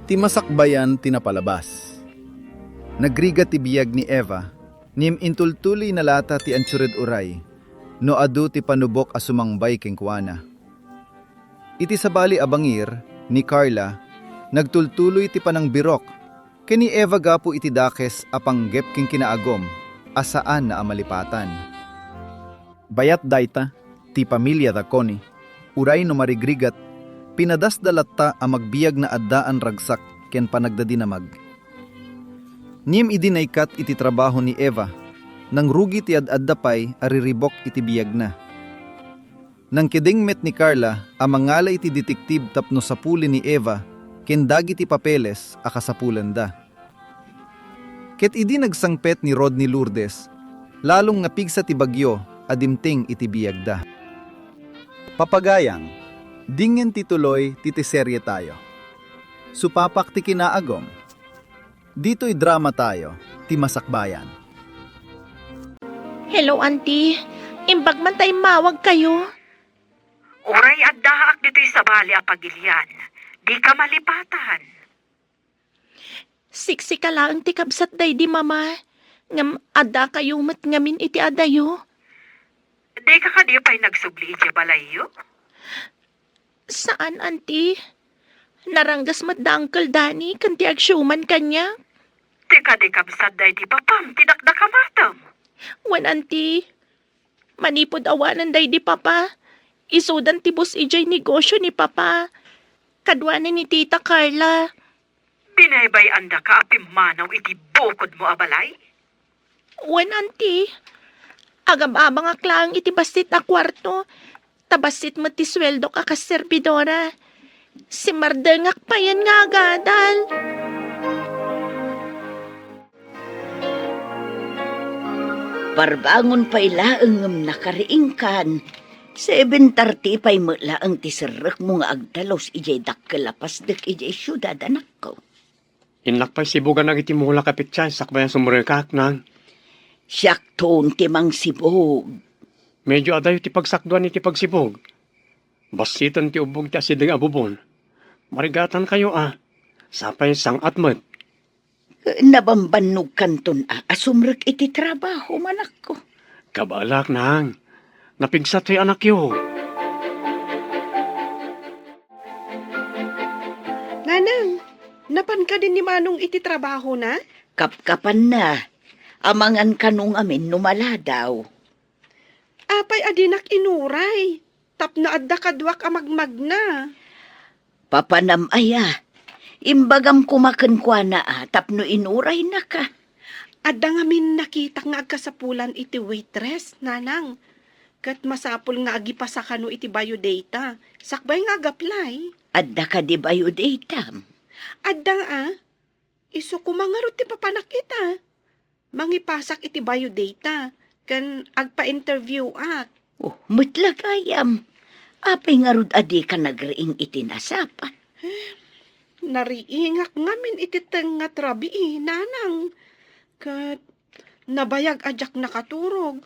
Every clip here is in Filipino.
Ti masakbayan tinapalabas. Nagriga ti biyag ni Eva, nim intultuloy na lata ti ansured uray, no adu ti panubok a sumangbay ken kuana. Iti sabali abangir ni Carla, nagtultuloy ti panang birok, ken ni Eva gapu iti dakes a panggep ken kinaagom, asaan na amalipatan. Bayat dayta, ti pamilya da koni, uray no marigrigat, pinadasdalatta a magbiyag na addaan ragsak ken panagdadinamag. Niem idinaykat iti trabaho ni Eva, nang rugi ti ad-addapay ariribok iti biyag na. Nang kidingmet ni Carla, a mangala iti detektib tapno sapuli ni Eva, ken dagiti papeles a kasapulan da. Ket idi nagsangpet ni Rodney Lourdes, lalong napigsa ti bagyo, adimting iti biyag da. Papagayang, dingen tituloy titiserye tayo. Supapak ti kinaagom. Dito'y drama tayo, ti masakbayan. Hello, auntie. Imbag man tayo mawag kayo. Uray addaak dito'y sabali a pagilyan. Di ka malipatan. Siksi ka lang ti kabsat day di mama. Ngam ada kayo mat ngamin iti adayo. Di ka kadi pa'y nagsubli iti balayo? Saan, auntie? Naranggas mat da Uncle Danny kan ti agsyuman kanya. Di ka di kabsat day di papam, tinakdakamatam. Wan, auntie. Manipod awanan day di papa. Isudan ti bus ijay negosyo ni papa. Kadwanan ni tita Carla. Binaybay anda ka apim manaw iti bukod mo abalay? Wan, auntie. Agam-abang aklang iti basit a kwarto. Tabasit mo ti sweldo ka kas servidora. Si Mardengak pa yan nga agadal. Parbangon pa ilaang nakariingkan. 7:30 pa'y mulaang tisirek mo nga agdalos ijay dakkalapas dek ijay syudad anak ko. Inlakpay sibugan ang itimula kapityan sakbayan sumurikak nang. Siyak toon timang sibog. Medyo adayo ti pagsakduan iti pagsibog. Basitan ti ubog ti asideng abubon. Marigatan kayo Sapay sang atmet. Nabambanog kanton asumrek iti trabaho manak ko. Kabalak nang. Napigsat ti anak yo. Nanang, napan ka din ni Manong iti trabaho na? Kapkapan na. Amangan kanong amin numala daw. Apay adinak inuray. Tapno adda kadwak amagmag na. Papanam aya. Imbagam kumakan kwa na tapno inuray na ka. Adda ngamin nakita nga agkasapulan iti waitress, nanang. Kat masapul nga agipasa kano iti biodata. Sakbay nga agaplay. Adda ka di bayo datam. Adda iso kumangarot ti papanak kita. Mangipasak iti biodata. Kan agpa-interview Oh, mutlagayam. Apay nga rod adi ka nagriing itinasapa. Nariingak ngamin iti nga trabi nanang. Kat nabayag ajak nakaturog.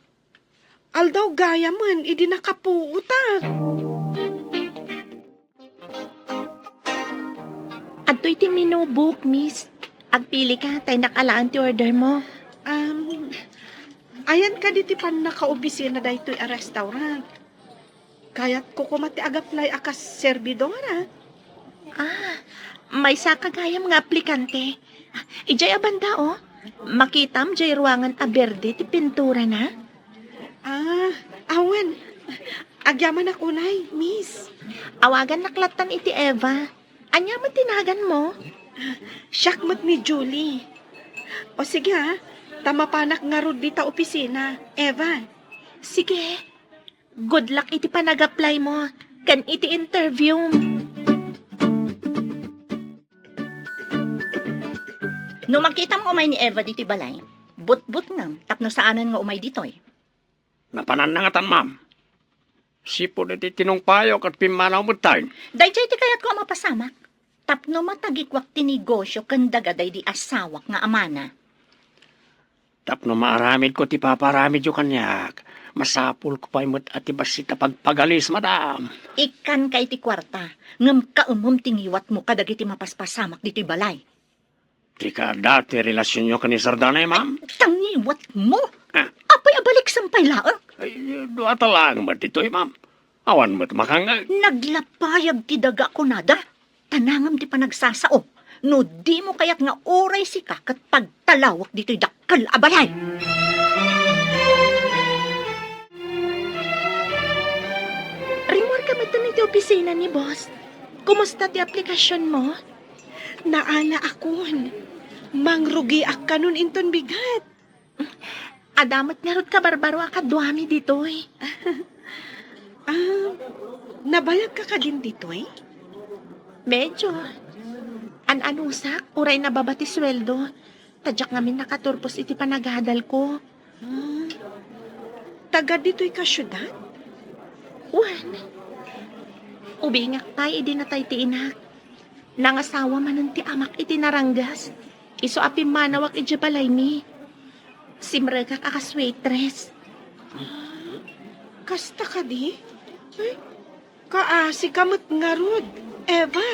Aldaw gaya man, idi nakapuuta. Adto'y ti minubuk, miss. Agpili ka, tayo nakalaan ti order mo. Ayan ka diti pan nakaobisina da ito'y a restaurant. Kaya't kukumati agaplay akas servidora. May sakagayam nga aplikante. Ijay abanda, Makitam, jay ruangan a berde ti pintura na. Awan. Agyaman ako nay, miss. Awagan naklatan iti Eva. Anya man tinagan mo? Syakmat ni Julie. O sige tamapanak nga rod dita opisina. Eva. Sige. Good luck iti panag-apply mo. Kan iti interview. No makita mo umay ni Eva dito balay, but nga, tapno saanan nga umay ditoy. Napananangatan ma'am. Sipo na ti tinungpayo kat pimanaw mo tayo. Dayjay ti kayat ko mapasamak. Tapno matagikwak ti negosyo kan dagaday di asawak nga amana. Tapno maaramid ko ti paparamid yo kanyak. Masapul ko pa imot at ibasit pagpagalis, madam. Ikan kay ti kwarta, ngam kaumom tingiwat mo kadag iti mapaspasamak dito'y balay. Di ka dati relasyon nyo ka ni Sardanay, ma'am? Tangiwat mo? Ah. Apay abalik sampay laang. Ay, doa talang ba dito, ma'am? Awan mo't makangag. Naglapayag ti daga ko nada. Tanangam ti panagsasao. No di mo kaya't nga oray si kakat pagtalawak dito'y dakkel a balay. Rimor ka man ti opisina ni boss. Kumusta ti aplikasyon mo? Naana akon. Mangrugi ak kanon inton bigat. Adamat nga rod ka barbaro akadwami dito eh. Nabayag ka din dito eh? Medyo. An-anusak, uray na babati sweldo. Tadyak ngamin nakaturpos iti panaghadal ko. Taga dito'y ka syudad? Wan. Ubingak tay, idi na tay ti inak. Nangasawa man ti amak iti naranggas. Iso api manawak iti balay mi. Simrega kakaswaitress. Kasta ka di? Ay, kaasi kamot nga rod, Eva.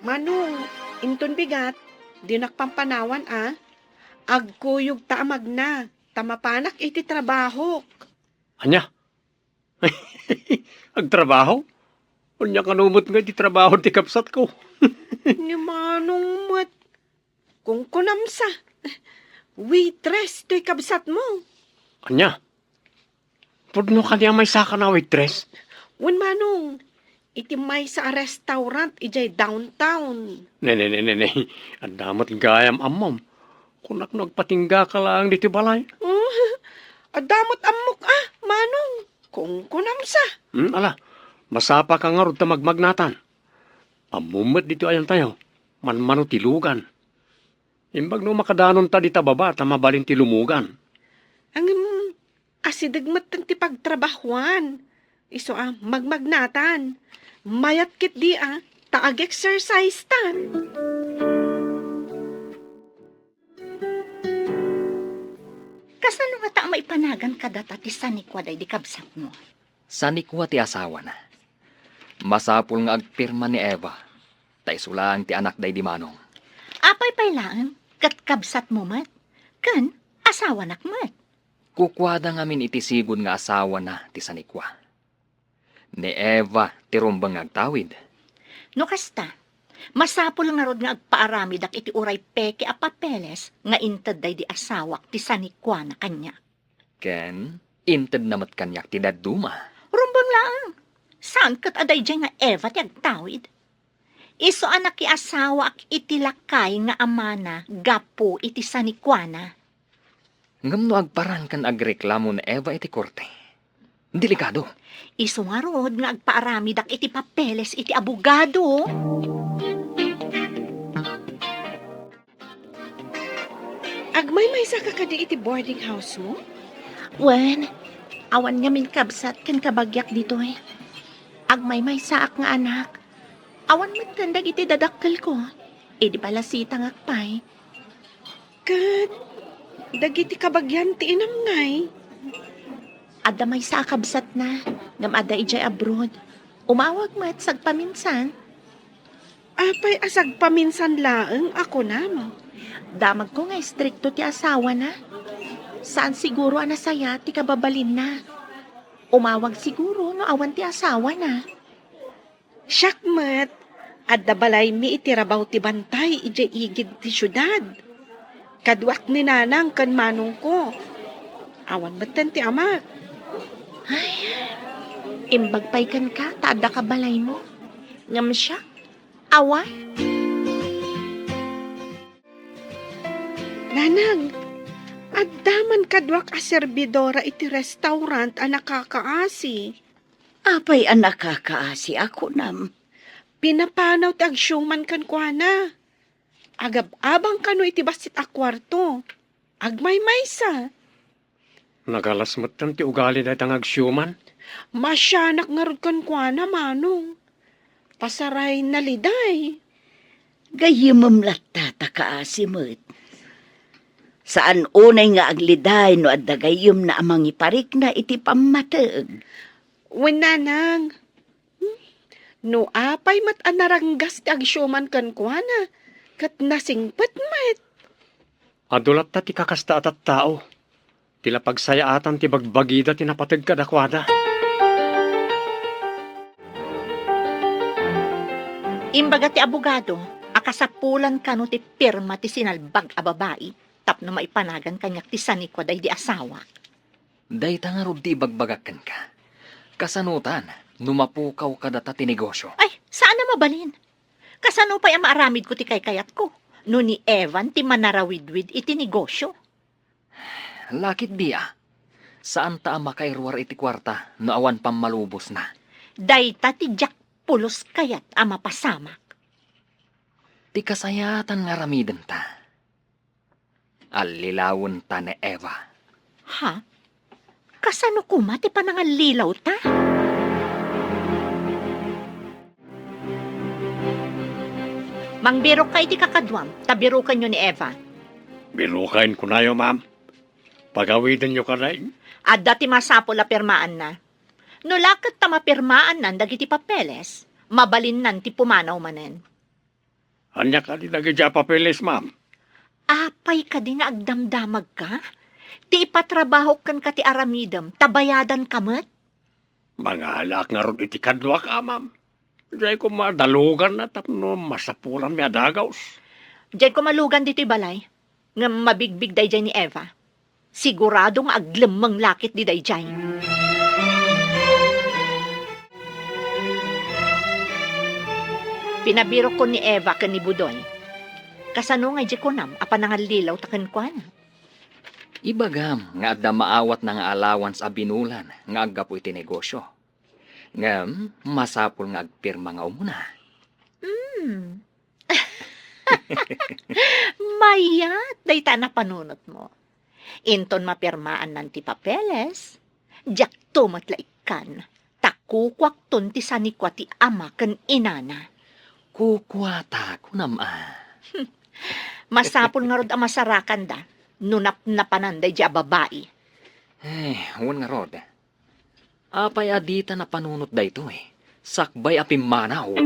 Manong, inton bigat, di nakpampanawan agkuyog taamag na, tamapanak iti trabaho. Anya? Agtrabaho? Unya kanumot nga di trabaho ti kapsat ko. Ni manong mat, kung kunamsa, waitress to'y kabsat mo. Anya? Pudno ka niya may saka na waitress? Wan manong, iti may sa restaurant ijay downtown. Ne. Ang damat gayam amam. Kunak nagpatingga ka lang dito balay. Adamot amok manong, kung kunamsa. Ala, masapa ka nga rod ta magmagnatan. Amumat dito ayan tayo. Manmano tilugan. Imbag no makadanon ta di ta baba ta mabalin ti lumugan. Ang asidagmat ti pagtrabahuan. Iso magmagnatan. Mayat kit di taag-exercise tan. Kasano nga ta maipanagan kadata ti sanikwaday di kabsat mo? Sanikwa ti asawa na. Masapul nga agpirma ni Eva. Ta isulang ti anak day di manong. Apay pay lang, kat kabsat mo mat. Kan, asawa nak mat. Kukwada ngamin iti sigod nga asawa na ti sanikwa. Ni Eva ti rumbang agtawid. No kasta, masapol nga rod nga agpaarami dak iti uray peke a papeles nga inted day di asawak ti sanikwa na kanya. Ken, inted namat kanyak ti daduma. Rumbang lang. Saan kat aday dyan nga Eva ti agtawid? Iso anak ki asawa ak iti lakay nga amana gapo iti sanikwana. Ngam no agparan kan agreklamo ni Eva iti korte. Delikado. Iso nga rod nga agpaarami dak iti papeles iti abogado. Agmay may saka ka di iti boarding house mo? Wan, awan nga min kabsat kan kabagyak dito eh. Agmay saak nga anak. Awan man kandag iti dadakkel ko. E di pala sitang akpay. Kat, dagiti kabagyan ti inam ngay. Adda may sa kabsat na. Ngam adda ijay abroad. Umawag mat sagpaminsan. Apay asag paminsan laeng ako nam. Damag ko nga stricto ti asawa na. Saan siguro anasaya ti kababalin na. Umawag siguro no awan ti asawa na. Syakmat, adda balay mi itirabaw ti bantay ije igid ti syudad. Kadwak ni nanang kan manong ko. Awan batan ti amak. Imbag pay kan ka, taada ka balay mo. Ngam siya, awa. Nanang, addaman kadwak a serbidora iti restaurant a nakakaasi. Apay ang nakakaasi ako nam. Pinapanaw ti agsyuman kan kuana. Agab-abang kano iti basit a kwarto. Agmay-maysa. Nagalasmat tan ti ugali na itang agsyuman. Masyanak nga rod kan kuana manong. Pasaray na liday. Gayimam latata kaasimot. Saan unay nga agliday no adda gayim na amang iparik na iti pammateg. Wen nanang. No apay mat anaranggas ti agsyuman kan kuana. Kat nasingpet met. Adulat ta ti kakasta at tao. Tila pagsayaatan ti bagbagida ti napateg kadakwada. Imbaga ti abogado, akasapulan kano ti pirma ti sinalbag a babae, tapno maipanagan kanyak ti sanikwa day di asawa. Day nga rod di bagbagakan ka. Kasanutan, numapukaw ka data ti negosyo. Ay, saan na mabalin? Kasano pa'y ang maaramid ko ti kaykayat ko? No ni Evan ti manarawidwid iti negosyo. Lakit di Saan ta makairwar iti kwarta no awan pang malubos na? Dayta ti Jack pulos kayat ama pasamak. Ti kasayatan nga ramiden ta. Alilawon ta ni Eva. Ha? Kasano kuma ti panangalilaw ta? Mangbiro kay ti kakadwam, tabiro kanyo ni Eva. Bilukain ko na yo, ma'am. Pagawidan nyo ka na. At dati masapo la pirmaan na. No lakit ta mapirmaan nan dagiti papeles, mabalin nan ti pumanaw manen. Anya ka di nagidya papeles, ma'am. Apay ka di nga agdamdamag ka? Ti ipatrabaho kan ka ti aramidam, tabayadan ka met? Mga alak nga ron iti kadwa ka, ma'am. Diyan ko madalugan na tapno masapulan may adagaws. Diyan ko malugan dito'y balay, nga mabigbig day dyan ni Eva. Siguradong aglemang lakit di day dyan. Pinabiro ko ni Eva kan ni Budoy. Kasano nga di ko nam, apanangalilaw takan kwan. Ibagam nga adda maawat na nga allowance a binulan nga aggapo iti negosyo. Ngam, masapul nga agpirma nga umuna. Mayat, dayta na panunot mo. Inton mapirmaan nan ti papeles, jak tumatlaikan, takukwak ton ti sanikwa ti ama kan inana. Kukwata ko nama. Masapul nga rod ang masarakan da, nunap na pananday di a babae. Huwag nga rod. Apay adita na panunot da ito Sakbay apimanaw.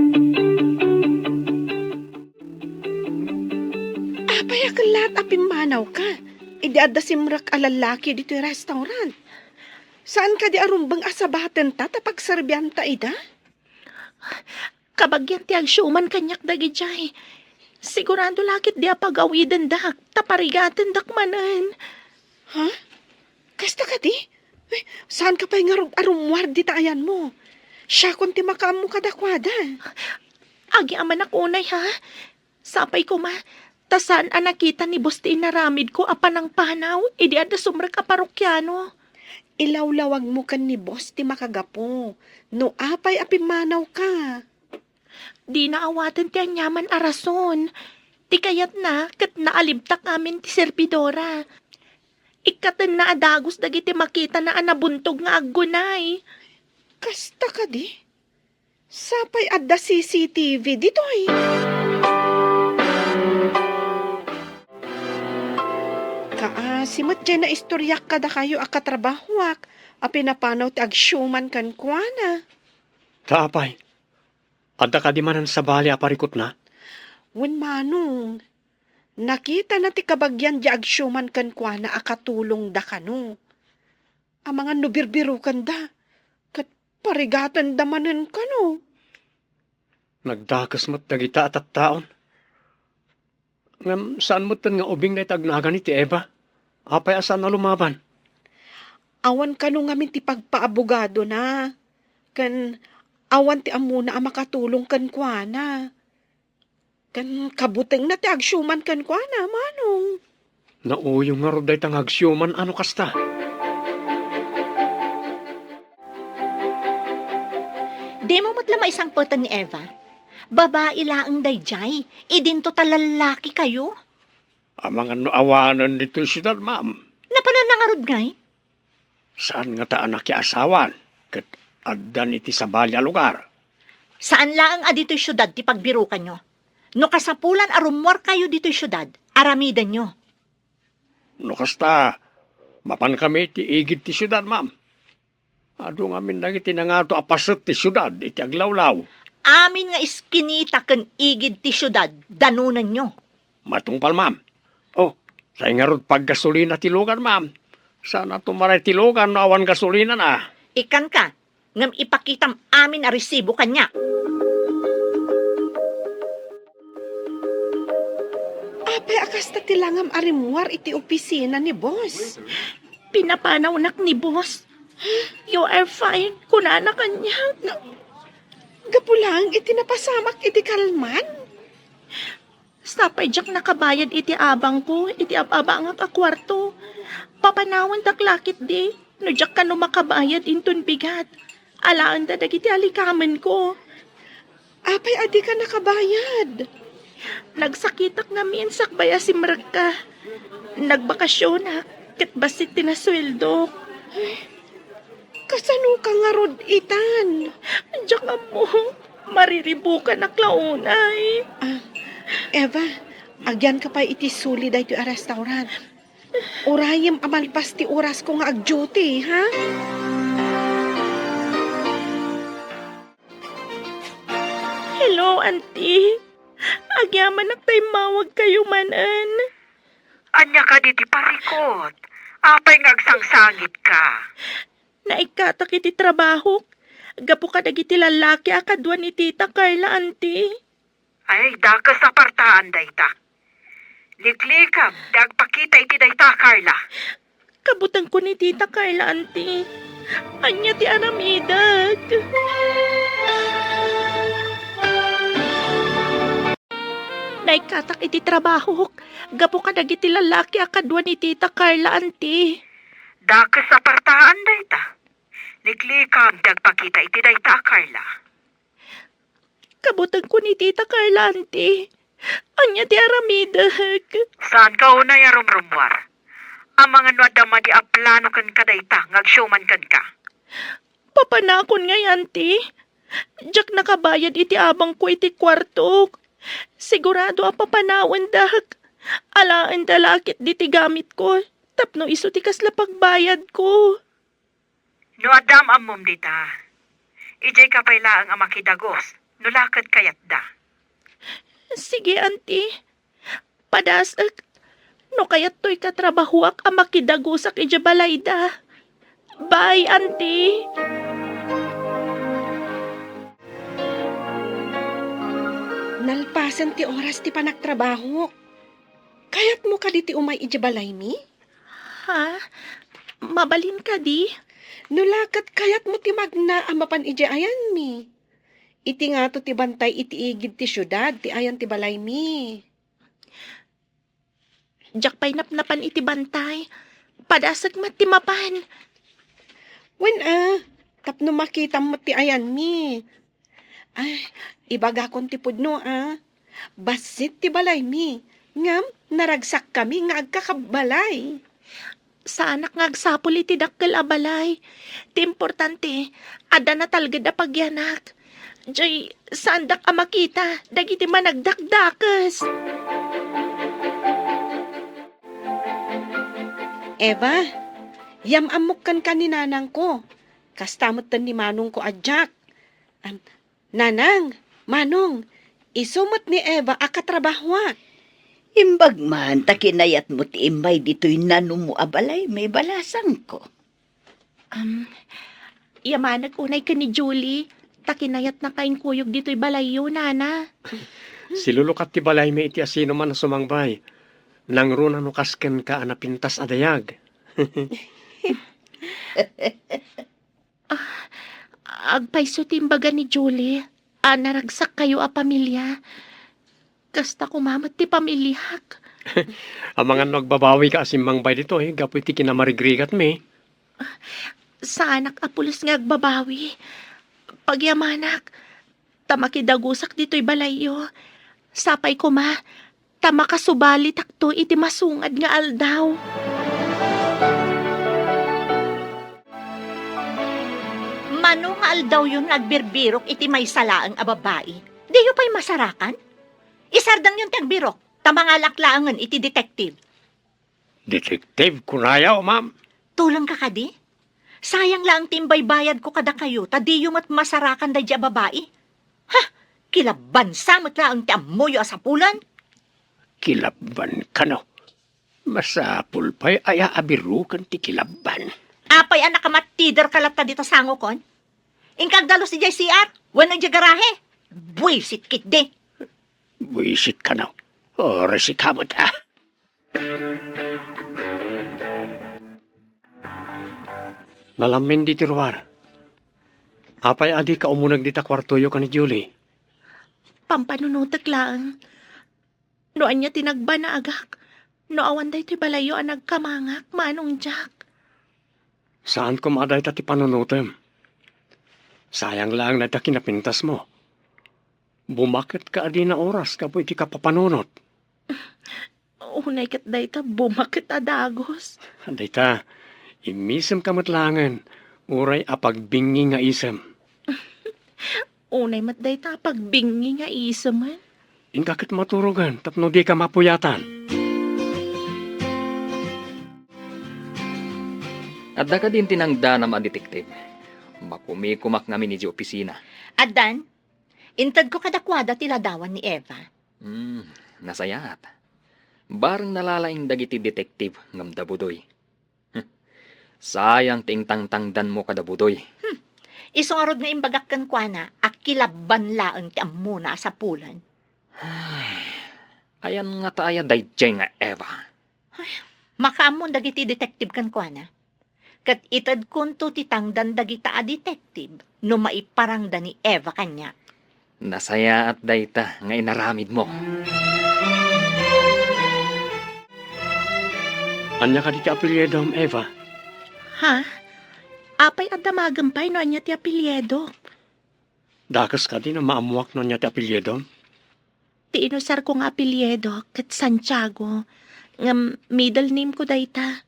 Apay akalat apimanaw ka. Idi adda simrak alalaki dito yung restaurant. Saan ka di arumbang asabaten ta tapag serbiyan ta ida? Kabagyan ti agsyuman kanyak dagi jay. Sigurado lakit di apagawidan dak, taparigatan dak manan. Ha? Kasta ka di? Saan ka pa yung arumwar di taayan mo? Siya kung ti makamu kadakwada. Agi aman akunay ha. Sapay ko ma, tasan nakita ni Busti naramid ko apan ng panaw, idi ada sumrek a parokyano. Ilawlawag mo kan ni boss ti makagapo. No apay apimanaw ka. Di naawatan ti anyaman a rason. Ti kayat na, kat naalibtak amin ti servidora. Ikatan na adagos dagiti makita na anabuntog nga aggunay. Kasta ka di? Sapay adda CCTV dito Simot dyan na istoryak kada kayo akatrabahuak, a pinapanaw ti agsyuman kan kuana. Tapay. Adda ka di manan sa bali aparikot na? Wen manong, nakita na ti kabagyan di agsyuman kan kuana akatulong da kano. Ang mga nubirbirukan da, kat parigatan da manen kano. Nagdakas mo't dagita at taon. Ngam, saan mo't nga ubing na itagnagan ni ti Eva? Apay asan na lumaban? Awan kano ngamin ti pagpaabogado na. Kan awan ti amuna ang makatulong kan kuana. Kan kabuteng na ti agsyuman kan kuana, manong. Nauyong nga roday tang agsyuman ano kasta? Di mo matlama isang potan ni Eva. Babae laang dayjay, idinto talalaki kayo. Ang mga awanan dito siyudad, ma'am. Napananangarod ngay? Saan nga ta anak asawan? Kat addan iti sa balya lugar. Saan laang adito syudad ti pagbirukan nyo? No kasapulan arumor kayo dito'y syudad, aramidan nyo. No kasta, mapan kami ti igid ti syudad, ma'am. Ado ngamin dagiti nangato apasot ti syudad, iti aglawlaw. Amin nga iskinita ken igid ti syudad, danunan nyo. Matungpal, ma'am. Oh, sa ingarod paggasolina ti lugan, ma'am. Sana tumaray ti lugan no awan gasolina na. Ikan ka, ngam ipakitam amin a resibo kanya. Apay akas na tilangam arimuar iti opisina ni boss. Pinapanawnak ni boss. You are fine, kunana kanya. Gapulang iti napasamak iti kalman. Sapay jak nakabayad iti abang ko, iti abang ang akwarto. Papanawan taklakit di, no jak ka no makabayad inton bigat. Alaan da dagiti alikaman ko. Apay adi ka nakabayad. Nagsakitak nga minsak baya si Merka. Nagbakasyon ha, kat basit tinasweldo. Kasano ka nga rod itan? Diyak mo, mariribukan na klaunay. Eva, agyan ka pa iti suli da ito a restaurant. Urayem amalpas ti oras ko nga ag-duty, ha? Hello, auntie. Agyaman na tayo mawag kayo manan. Anya ka diti parikot. Apay ngagsangsangit ka. Naikatak iti trabaho. Gapo ka dagiti lalaki akadwa ni Tita Carla, auntie. Ay, dakas sa partaan dayta. Liklikam, dagpakita iti dayta, Carla. Kabutang ko ni Tita Carla, auntie. Anya ti aramidag. Naikatak iti trabaho. Gapo ka dagiti lalaki akadwa ni Tita Carla, auntie. Dakas sa partaan dayta. Liklikam, dagpakita iti dayta, Carla. Kabutang ko ni Tita Carla, auntie. Anya ti aramidag. Saan ka unay arumrumwar? Ang mga nuadama di aplano kan kadayta, ngagsyuman kan ka. Papanakon nga, auntie. Diyak nakabayad iti abang ko iti kwarto. Sigurado a papanawan dak. Alaan dalakit diti gamit ko. Tapno iso ti kasla pagbayad ko. No adam amom dita. Ijay kapaylaang ang makidagos. Nulakad kayat da. Sige, auntie. Padasak. No kayat to'y katrabahuak ang makidagusak ija balayda. Bye, auntie. Nalpasan ti oras ti panagtrabaho. Kayat mo ka diti umay ijabalay mi? Ha? Mabalin ka di? Nulakat kayat mo ti magna amapan ija ayan mi. Iti nga to ti bantay iti igid ti syudad ti ayan ti balay mi. Diyak pa'y napnapan iti bantay. Padasag matimapan. Wen tapno makita mo ti ayan mi. Ay, ibaga kon ti pudno Basit ti balay mi. Ngam, naragsak kami nga agkakabalay. Sa anak nga agsapul iti dakkel abalay. Ti importante, ada na talgad a pagyanak. Diyay, sandak a makita, dagiti managdakdakas. Eva, yamamok kan ni nanang ko. Kastamot tan ni manong ko adjak. Nanang, manong, isumot ni Eva akatrabahwa. Imbag man, takinayat mo ti imay dito'y nanong mo abalay, may balasang ko. Yamanag unay ka ni Julie. Takinayat na kain kuyog dito'y balayo, nana. Silulukat ti balay may iti asino man na sumangbay. Nang runa no kasken ka anapintas adayag. Agpayso timbaga ni Julie. Naragsak kayo a pamilya. Kasta kumamat ti pamilyak. Ang mga nagbabawi ka asimbang bay dito gapo iti kinamarigrigat mi. Sa anak apulos nga agbabawi. Pagyamanak, tamakidagusak dito'y balayo. Sapay ko ma, tamakasubali takto iti masungad nga aldaw. Mano nga aldaw yun nagbirbirok iti may salaang ababae. Di yu pa'y masarakan? Isardang yung tagbirok. Tamangalaklangan iti detective. Detective, kunayaw, ma'am. Tulang ka kadi? Sayang lang timbay bayad ko kada kayo, tadi yung masarakan da dya babae. Ha? Kilabansa mo't lang ti amoyo asapulan? Kilaban ka no. Masapul pa'y aya abirukan ti kilaban. Apay anak kamatider kalata dito sango kon? Ingkag dalos si JCR, wala dya garahe. Buisit kit de. Buisit ka no. Oras ikamot ha. Nalamin di tiruar. Apay adi ka umunag di ta kwartoyo ka ni Julie. Pampanunutag lang. Noan niya tinagba na agak. No awan day ti balayo ang nagkamangak, manong Jack. Saan ko maaday ta ti panunutem? Sayang lang na ta kinapintas mo. Bumakit ka adi na oras kapoy ti kapapanunot. Unay kat day ta bumakit adagos. Anday ta, imisem kamatlangan. Uray apagbingi nga isem. Unay mat day ta pagbingi nga isa man. Ingkakit maturugan, tapno di ka mapuyatan. At da ka din tinangda na mga detektive. Makumikumak namin ni di opisina. Adan, intad ko kadakwada tiladawan ni Eva. Nasayat. Barang nalalaing dagiti detektive ngam dabudoy. Sayang tingtang-tangdan mo kadabudoy. Isong arod nga imbagak kan kuana, akilaban laang ti amuna sa pulan. Ayan nga taaya dayjay nga Eva. Makaamon dagiti detective kan kuana. Kat itad kunto ti tangdan dagita a detective, no maiparangda ni Eva kanya. Nasaya at dayta nga inaramid mo. Anya ka di ti apelyedo, Eva? Ha? Apay at damagampay no anya ti apelyedo. Dakas ka di na maamuak no niya ti apelyedo? Ti inusar ko nga apelyedo kat Santiago. Nga middle name ko dayta.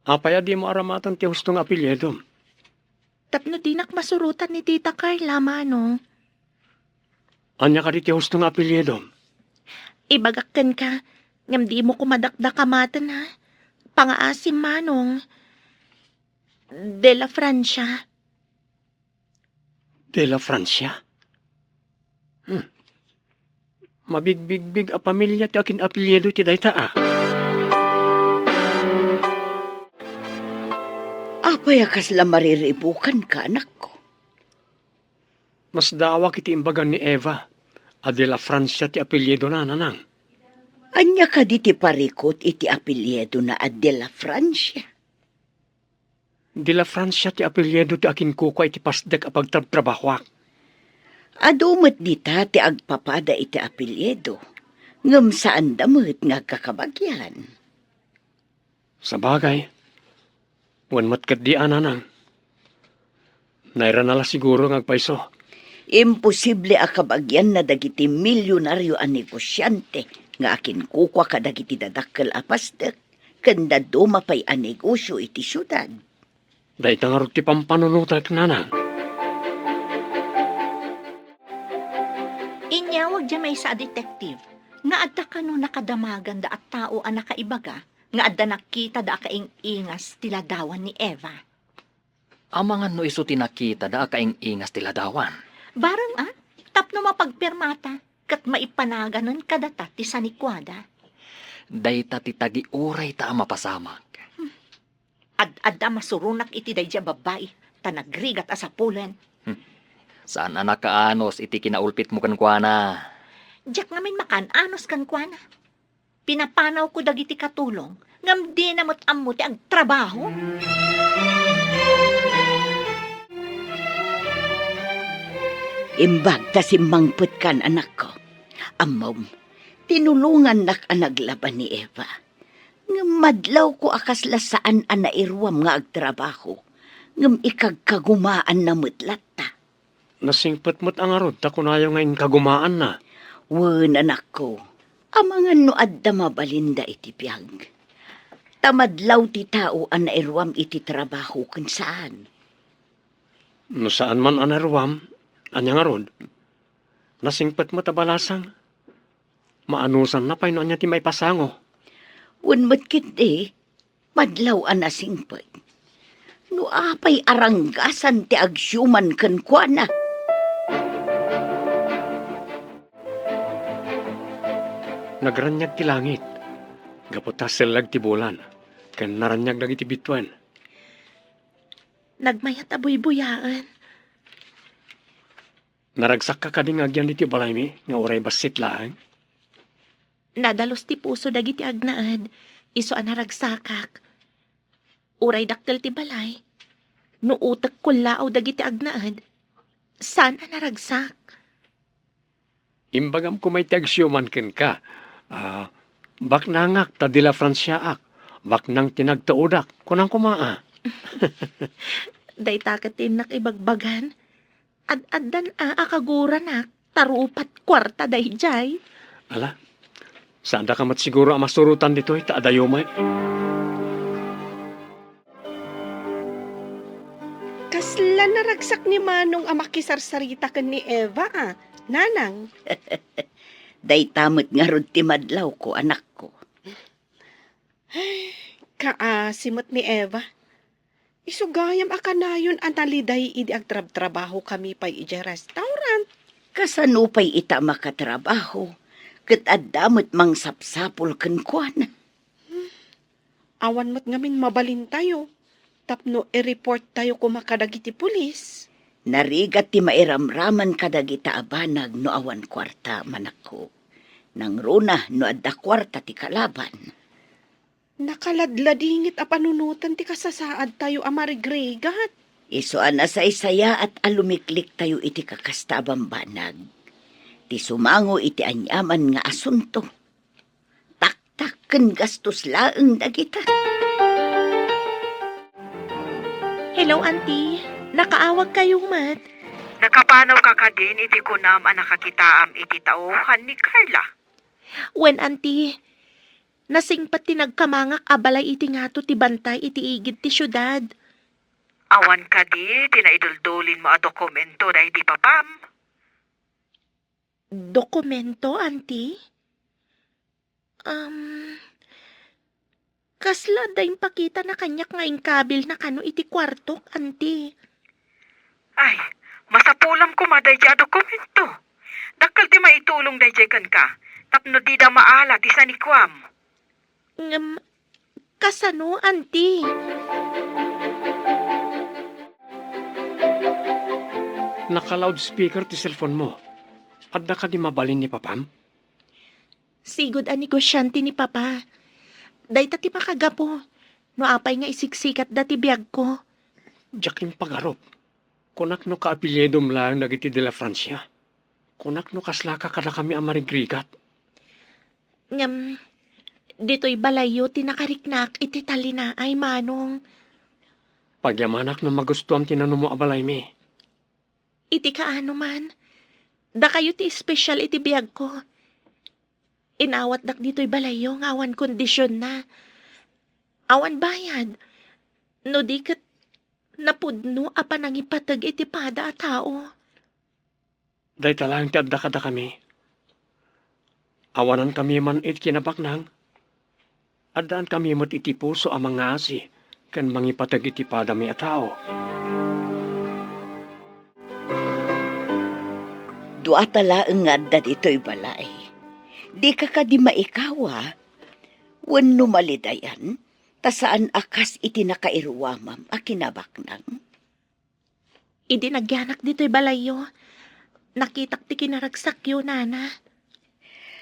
Apaya di mo aramatan ti hustong apelyedo. Tapno dinak masurutan ni Tita Carla, mano. Anya ka di ti hustong apelyedo? Ibagakkan ka. Ngam di mo kumadakdakamatan ha. Pangaasim manong. De la Francia. De la Francia? Mabigbig a pamilya ti akin apelyedo ti dayta ah. Apay akas la mariribukan ka, anak ko. Mas dawa kiti imbagan ni Eva. A de la Francia ti apelyedo na nanang. Anya ka di ti parikot iti apelyedo na de la Francia. De la Francia ti apelyedo ti akin kuko iti pasdek a pagtrabahwak. Adumet dita ti agpapada iti apelyedo. Ngam saan damit nga kakabagyan. Sa bagay, wanmat kat di ananang. Naira nala siguro ngagpaiso. Imposible a kabagyan na dagiti milyonaryo a negosyante nga akin kukwa ka dagiti dadakkel a pasdek kanda dumapay a negosyo iti syudad. Dahil tangarot ti pampanunutak nanang. Inyawag dya may sa detective, nga adda ka no nakadamagan da at tao ang nakaibaga, nga adda nakita da kaing ingas tiladawan ni Eva. Amangan no iso tinakita da kaing ingas tiladawan. Barang tapno mapagpermata, kat maipanaganon kadata ti sanikwada. Dayta ti tagi uray ta mapasamak. Adda masurunak iti dayja babae, tanagrigat asapulen. Saan anak kaanos iti kinaulpit mo kankwana? Diyak ngamin makananos kan kuana. Pinapanaw ko dagiti katulong, ngam di namot ammo ti agtrabaho. Imbag ta simmangput kan anak ko. Amom, tinulungan nak ang naglaban ni Eva. Ngam madlaw ko akas lasaan ang nairwam nga agtrabaho. Ngam ikagkagumaan na mutlat ta. Nasingpet-met ang arod, ta kunayo ngayon kagumaan na. Wen anak ko, amangan no adda mabalinda iti piyag. Tamadlaw ti tao ang nairwam iti trabaho kun saan. No saan man anarwam, anyang arod. Nasingpet mo tabalasang, Maanusan na pa niya ti may pasango. Unmat kiti, madlaw anasingpay. No apay aranggasan ti agsyuman ken kuana. Nagranyag ti langit. Gaputas silag ti bulan. Ken naranyag dagiti bituan. Nagmayat abuy-buyaan. Naragsak ka kading agyan diti balay mi, nga oray basit lang. Nadalos ti puso dagiti agnaan. Iso anaragsakak. Uray dakkel ti balay. No utak kulao dagiti agnaan. Saan anaragsak? Imbagam ko may tagsyuman ken ka. Baknangak ta dila Fransyaak. Baknang tinagtaudak. Kunang kumaa. Day takatin nak ibagbagan. Ad-addan akaguran nak. Tarupat kwarta day jay. Ala, saan da ka mat siguro ang masurutan dito ita adayomay? Kasla naragsak ni Manong ang makisarsarita ken ni Eva, Nanang. Day tamot nga rod ti madlaw ko, anak ko. Kaasimot ni Eva. Isugayam akanayon ang taliday idi agtrabaho kami pa iti restaurant. Kasanupay ita makatrabaho. Ket addamot mang sapsapol ken kuana. Awan mo't ngamin mabalin tayo. Tapno i-report tayo kumakadagiti pulis. Narigat ti mairamraman kadagita abanag no awan kwarta manako. Nang runa no adda kwarta ti kalaban. Nakaladladingit a panunutan ti kasasaad tayo amarigregat. Iso anasay-saya at alumiklik tayo iti kakastabang banag. Ti sumango iti anyaman nga asunto. Taktak ken gastos laeng dagita. Hello, auntie. Nakaawag kayo, mat. Nakapanaw ka ka din iti kunam ang nakakitaam iti tauhan ni Carla. When, auntie, nasingpat ti nagkamangak abalay iti ngato ti bantay iti igid ti syudad. Awan ka di, tinaiduldulin mo a dokumento na iti papam. Dokumento, auntie? Kasla dayong pakita na kanyak ngayon kabil na kano iti kwartok, auntie. Ay, masapulam ko maday dya dokumento. Dakal di maitulong day kan ka. Tapno di da maala ti sanikwam. Kasano, auntie? Naka-loudspeaker ti cellphone mo. Adda ka di mabalin ni papam? Sigod ang negosyante ni Papa. Day tati makagapo. No apay nga isiksikat dati biyag ko. Jakin pagarop. Kunak no kaapilyedom lang nagiti de la Francia. Kunak no kaslaka kada kami amarigrigat. Dito'y balayo tinakariknak iti talina ay manong. Pagyamanak no magustuhan tinano mo abalay mi. Iti kaano man. Da kayo ti espesyal iti biyag ko. Inawat dak dito'y balayo nga awan kondisyon na. Awan bayad. No di kat napudno apa nang ipatag iti pada a tao. Day talang ti adda kada kami. Awanan kami man it kinabaknang. Addaan kami mat iti puso ang mga asi. Kan mangipatag iti pada mi a tao. Dua tala engad dat ito'y balay. Di ka di maikawa. Wen numalidayan, ta saan akas iti nakairuwamam a kinabaknang. Idi nagyanak dito'y balayo. Nakitak ti kinaragsak yun, nana.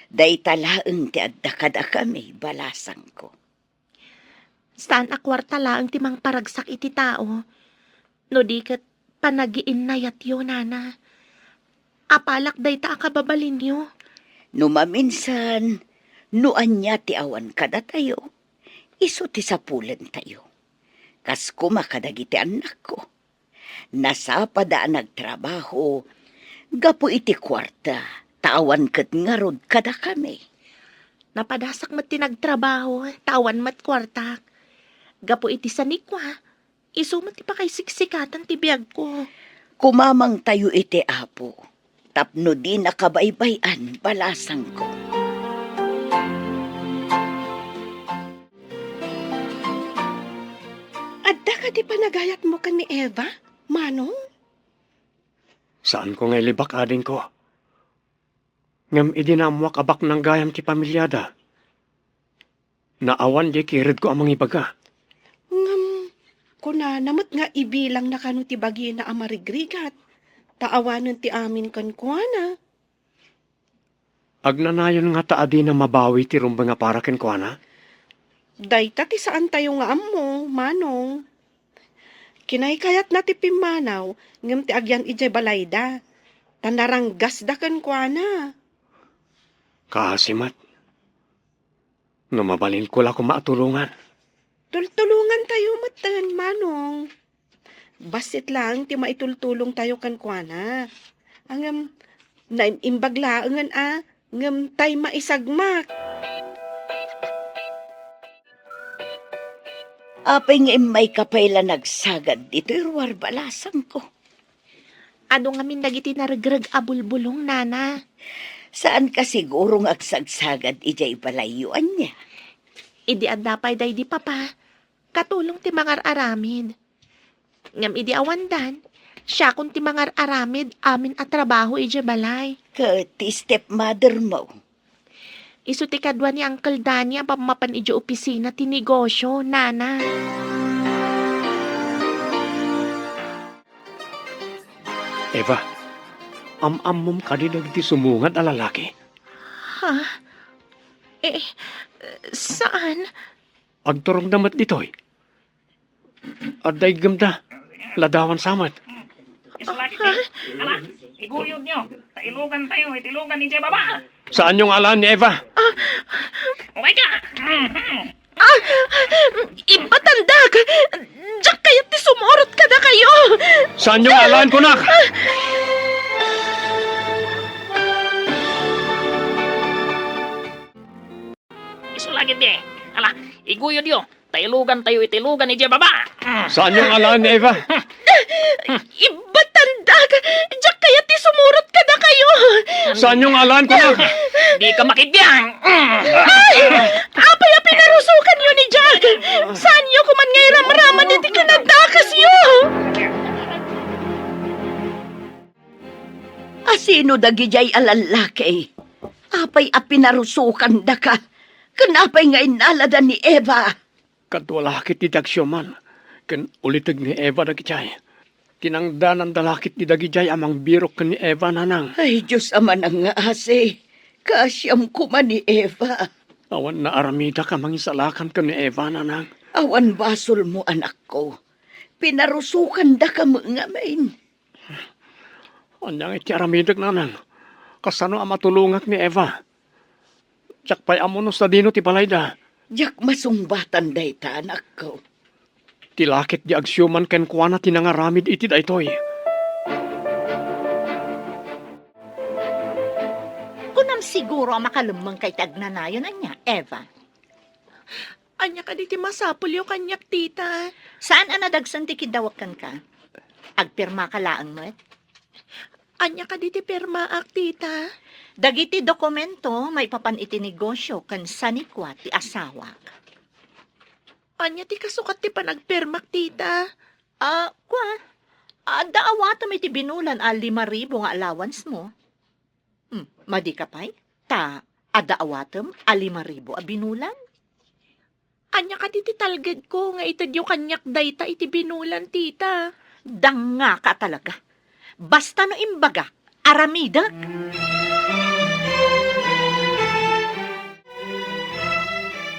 Day talaeng ti adda kada kami, balasang ko. Saan akwarta laang ti mang paragsak iti tao. No di kat panagiin na yat yun, nana. Apalak day ta akababalin nyo. Numaminsan, nuanya ti awan kada tayo, iso ti sapulan tayo. Kas kumakadagiti anak ko. Nasapada nagtrabaho, gapo iti kwarta, tawan kat ngarod kada kami. Napadasak mat tinagtrabaho, tawan mat kwartak. Gapo iti sanikwa, iso mat ipakay siksikatan ti biyag ko. Kumamang tayo iti apo, tapno di nakabaybayan balasang ko. ti panagayat mo kan ni Eva, Manong? Saan ko ngay libak ading ko? Ngam idinamuak abak ng gayam ti pamilyada. Naawan di kirid ko amang ibaga. Ngam, kuna namot nga ibilang na kanu ti bagi na amarigrigat. Taawanan ti amin kan kuana. Agnanayon nga taadi na mabawi ti rumba nga para ken ko na. Dayta ti saan tayo nga ammo, Manong. Kinaykayat na ti pimanaw, ngam ti agyan ijay balayda. Tanaranggas da kan kuana. Kasimat. No mabalin ko la ko maatulungan. Tultulungan tayo matan, Manong. Basit lang ti maitultulong tayo kan kuana. Angam, naimbaglaangan ngam tay maisagmak. Apay nga may kapayla nagsagad dito irwar balasang ko. Ano nga min dagiti naragrag abulbulong, nana? Saan ka sigurong agsagsagad ijay balayuan niya? Idi adapay day di papa. Katulong ti mangar aramid. Ngam idi awandan, siya kung ti mangar aramid amin at trabaho ije balay. Ti stepmother mo. Isu ti kadwa ni Uncle Danny ang pamapan ije opisina ti negosyo, nana. Eva, am-amom ka di dagiti sumungad a lalaki. Ha? Eh, saan? Agturong damat ditoy. Aday gamda, ladawan samat. Iguyod nyo. Tailugan tayo. Itilugan ni Jay Baba. Saan yung alaan ni Eva? Okay ka. Ibatandag! Diyak kayat ti sumurot ka na kayo! Saan yung alaan ko, nak? Isulagin di. Ala, iguyod nyo. Tailugan tayo. Itilugan ni Jay Baba. Saan yung alaan ni Eva? Ibatandag! Diyak kayat ti sumurot ka na kayo! Saan yung alaan ko, nak? Di ka makibiyang. Apay a pinarusukan yun ni Jack! Saan nyo kuman ngay ramraman iti kinadakas yo? Asino dagijay alalaki? Apay apinarusukan da ka. Kanapay nga inalada ni Eva. Kadwalakit ni Dagsyoman. Kan ulitag ni Eva dagijay. Tinangdanan dalakit ni dagijay amang birok kan ni Eva nanang. Ay, Diyos ama nang nga ase. Kasyam kuman ni Eva. Awan na aramida ka mangisalakan kan ni Eva nanang. Awan basol mo anak ko. Pinarusukan da ka mga main. Anyang iti aramidag nanang. Kasano ang matulungak ni Eva? Tsak pa'y amuno sa dino ti balayda. Diyak masungbatan dayta anak ko. Tilakit di agsyuman ken kuana tinangaramid iti daytoy. Kunam siguro makalumang kay tagnanayon na niya, Eva. Anya ka diti masapul yung kanyak, tita. Saan anadagsan ti kidawakan ka? Agpirma ka laang mo? Anya ka diti permaak, tita. Dagiti dokumento may papan iti negosyo kan sanikwa ti asawa. Anya ti kasukat ti panagpermak, tita. Daawata may ti binulan 5,000 nga allowance mo. Madi ka pa'y? Adaawatam 5,000 a binulan? Anya ka diti talged ko nga itad yung kanyak dayta iti binulan, tita. Danga ka talaga. Basta no imbaga, aramida.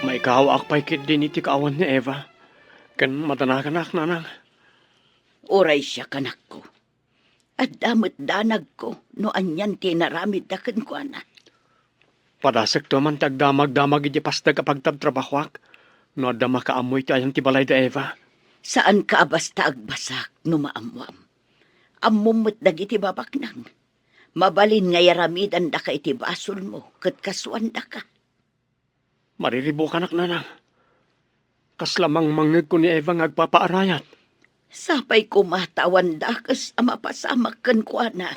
May kaawak pa'y kit din iti kaawan ni Eva. Kan matanakanak nanang. Oray siya kanak ko. At damot danag ko no anyan tinaramid da kan kuana. Padasek to man tagdamag-damag iti pastag kapag tabtrabahwak. No adama kaamoy ti ayang ti balayda Eva. Saan ka basta agbasak no maamwam? Ammumot dagiti babaknang. Mabalin nga yaramidan da ka iti basol mo, kat kasuan da ka. Mariribo ka nak nanang. Kaslamang mangeg ko ni Eva ngagpapaarayat. Sapay kumatawan da kas amapasamak kan kuana.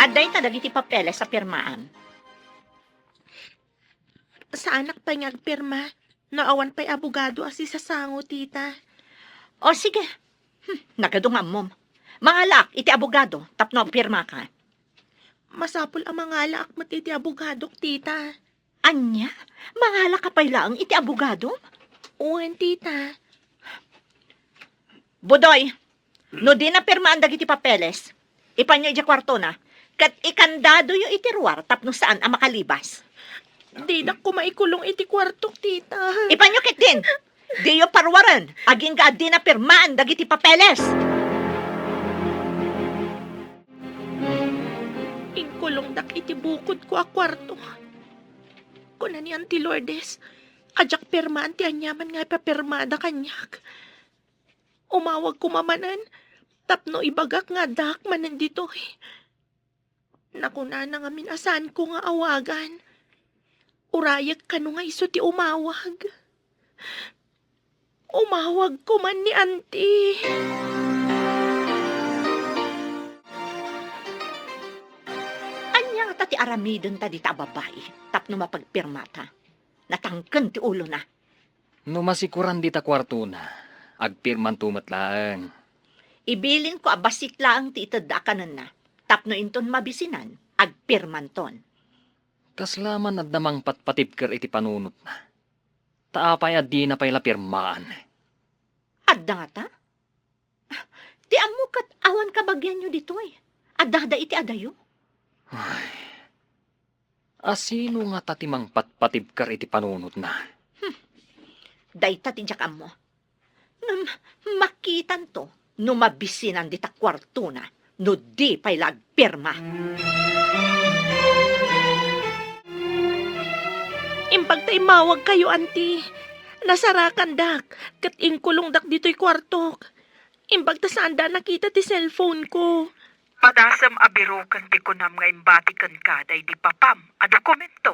Aday ta dagiti papeles sa pirmaan. Sa anak pa nga agpirma. Naawan pa'y abogado asi sa sango, tita. O sige, nagadungam mo. Mga lak, iti abogado, tapno pirma ka. Masapol ang mga laak matiti abogado, tita. Anya, mga lak ka pa'y lang iti abogado? Uwan, tita. Budoy, no di na pirmaan dagiti papeles, ipanyo iti kwarto na, kat ikandado yung itiruar tapno saan ang makalibas. Di na ko maikulong iti kwarto, tita. Ipanyo kit din, di yung parwaran, aging ka di na pirmaan dagiti papeles. Ingkulong dak iti bukod ko a kwarto. Kuna ni Auntie Lourdes, ajak pirmaan ti anyaman nga ipapirmada kanyak. Umawag ko mamanan, tapno ibagak nga dak manan dito eh. Nakuna na nga minasan ko nga awagan. Urayag ka no nga iso ti umawag. Umawag ko man ni Auntie. Anya nga ti aramidon ta di ta babae, tapno mapagpirma ta. Natangken ti ulo na. No masikuran di ta kwarto na, agpirman tumatlaang. Ibilin ko abasit lang ti itadakanan na, tapno inton mabisinan, agpirman ton. Kaslaman at namang patpatipker iti panunot na. Taapay at di na pay lapirmaan. Adda nga ta? Ti amo kat awan kabagyan nyo dito eh. Adda iti adayo. Asino nga tatimang patpatipker iti panunot na? Dayta ti jak amo. Makitan to, no mabisinan di ta kwarto na, no di pay lagpirma. Imbag ta imawag kayo, Auntie. Nasarakan dak, kat ingkulong dak dito'y kwartok. Imbag ta saan da nakita ti cellphone ko. Padasam abirukan ti kunam nga imbatikan ka day di papam a dokumento.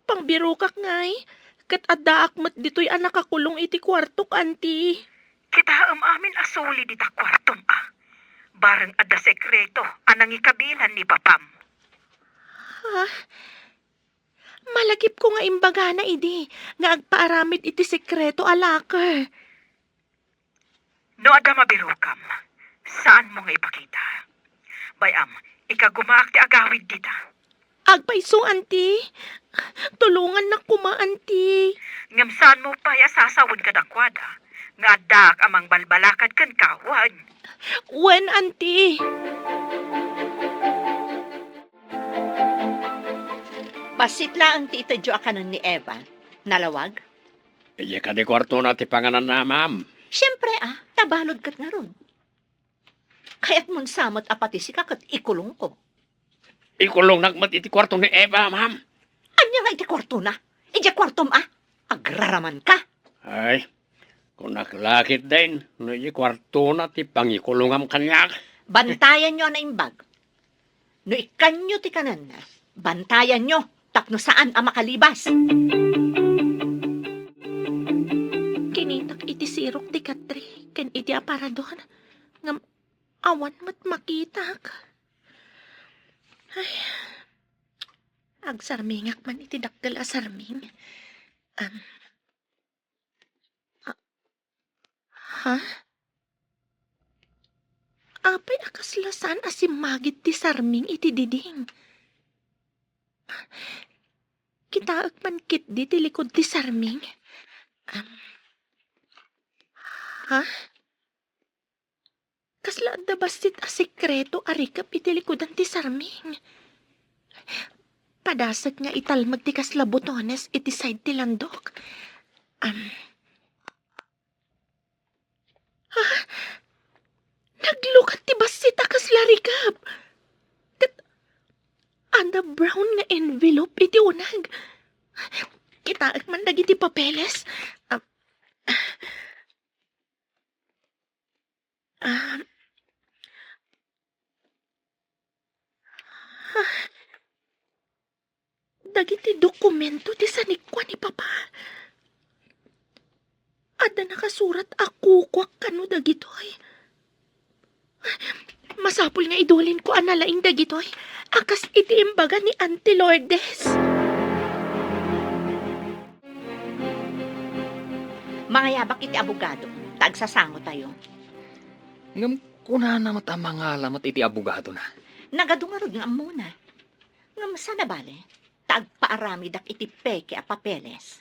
Pangbirukak ngay, kat adda akmat dito'y anak kakulong iti kwartok, Auntie. Kita amin asuli di ta kwartom Barang adda sekreto anang ikabilan ni papam. Ha? Malagip ko nga imbaga na idi, nga agpaaramid iti sekreto alaka. No adda mabirukam, saan mo nga ipakita? Bayam, ikagumaak ti agawid dita. Agpaiso, Auntie. Tulungan na kuma, Auntie. Ngam saan mo pa sasawod ka dakwada, nga adak amang balbalakad kan kawan. Wen, Auntie. Basit lang ti itadyo akanan ni Eva. Nalawag? Iya ka di kwarto na ti panganan na, ma'am. Siyempre tabalod kat nga ron. Kaya't mun samot apati si kakat ikulong ko. Ikulong nagmat iti kwarto ni Eva, ma'am. Anya nga iti kwarto na? Iti kwartom agraraman ka. Ay, kung naklakit din, no iti kwarto na ti pangikulongam kanyak. Bantayan nyo na imbag. No ikanyo ti kanan na, bantayan nyo, tapno saan ang makalibas. Kinitak iti sirok ti Katri, ken iti aparador. Ngam awan mat makitak. Ay, agsarmingak man iti dakkel asarming. Ha? Apay akaslasan asimagit ti sarming iti diding. Kitaak man kit di ti likod ti sarming. Ha? Kasla da basit a sekreto arikap iti likodan ti sarming. Padasag nga italmag ti kasla botones iti side ti landok. Naglukat ti basit a kasla rikap. Anda brown nga envelope iti unag. Kitaak man dagiti papeles. Dagiti dokumento ti sanikwa ni Papa. Ada nakasurat ako kwak kano dagitoy. Masapul nga idulin ko analaing dagitoy. Akas iti imbaga ni Auntie Lourdes. Mga yabak iti abogado. Tagsasango tayo. Ngam kuna na mata mga alamat iti abogado na. Nagadungarod nga muna. Ngam sana bale. Tagpaarami dak iti peke a papeles.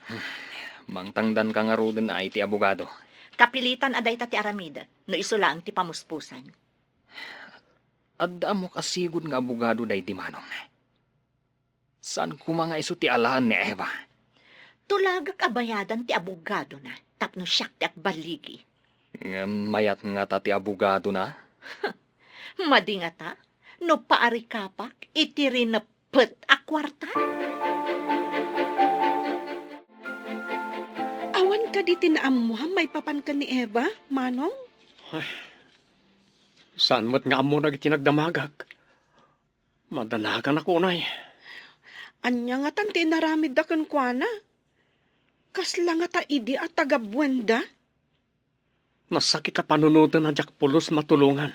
Mangtangdan ka nga roden na iti abogado. Kapilitan aday ta ti aramida. No isulaan ti pamuspusan. Adda mo kasigod nga abogado day ti manong. Saan ko mga iso ti alaan ni Eva? Tulagak abayadan ti abogado na. Tapno siyak ti akbaligi. Mayat nga ta ti abogado na. Madi nga ta. No paari kapak. Iti rinapet a kwarta. Awan ka di tinaamuha, may papan ka ni Eva, Manong? Saan mo't nga amo nagtinagdamagag? Madanagan ako, nay. Anya nga tan tinaramid da kan kuana. Kasla nga ta idi at tagabuenda. Nasakit ka panunutan na jak pulos matulungan.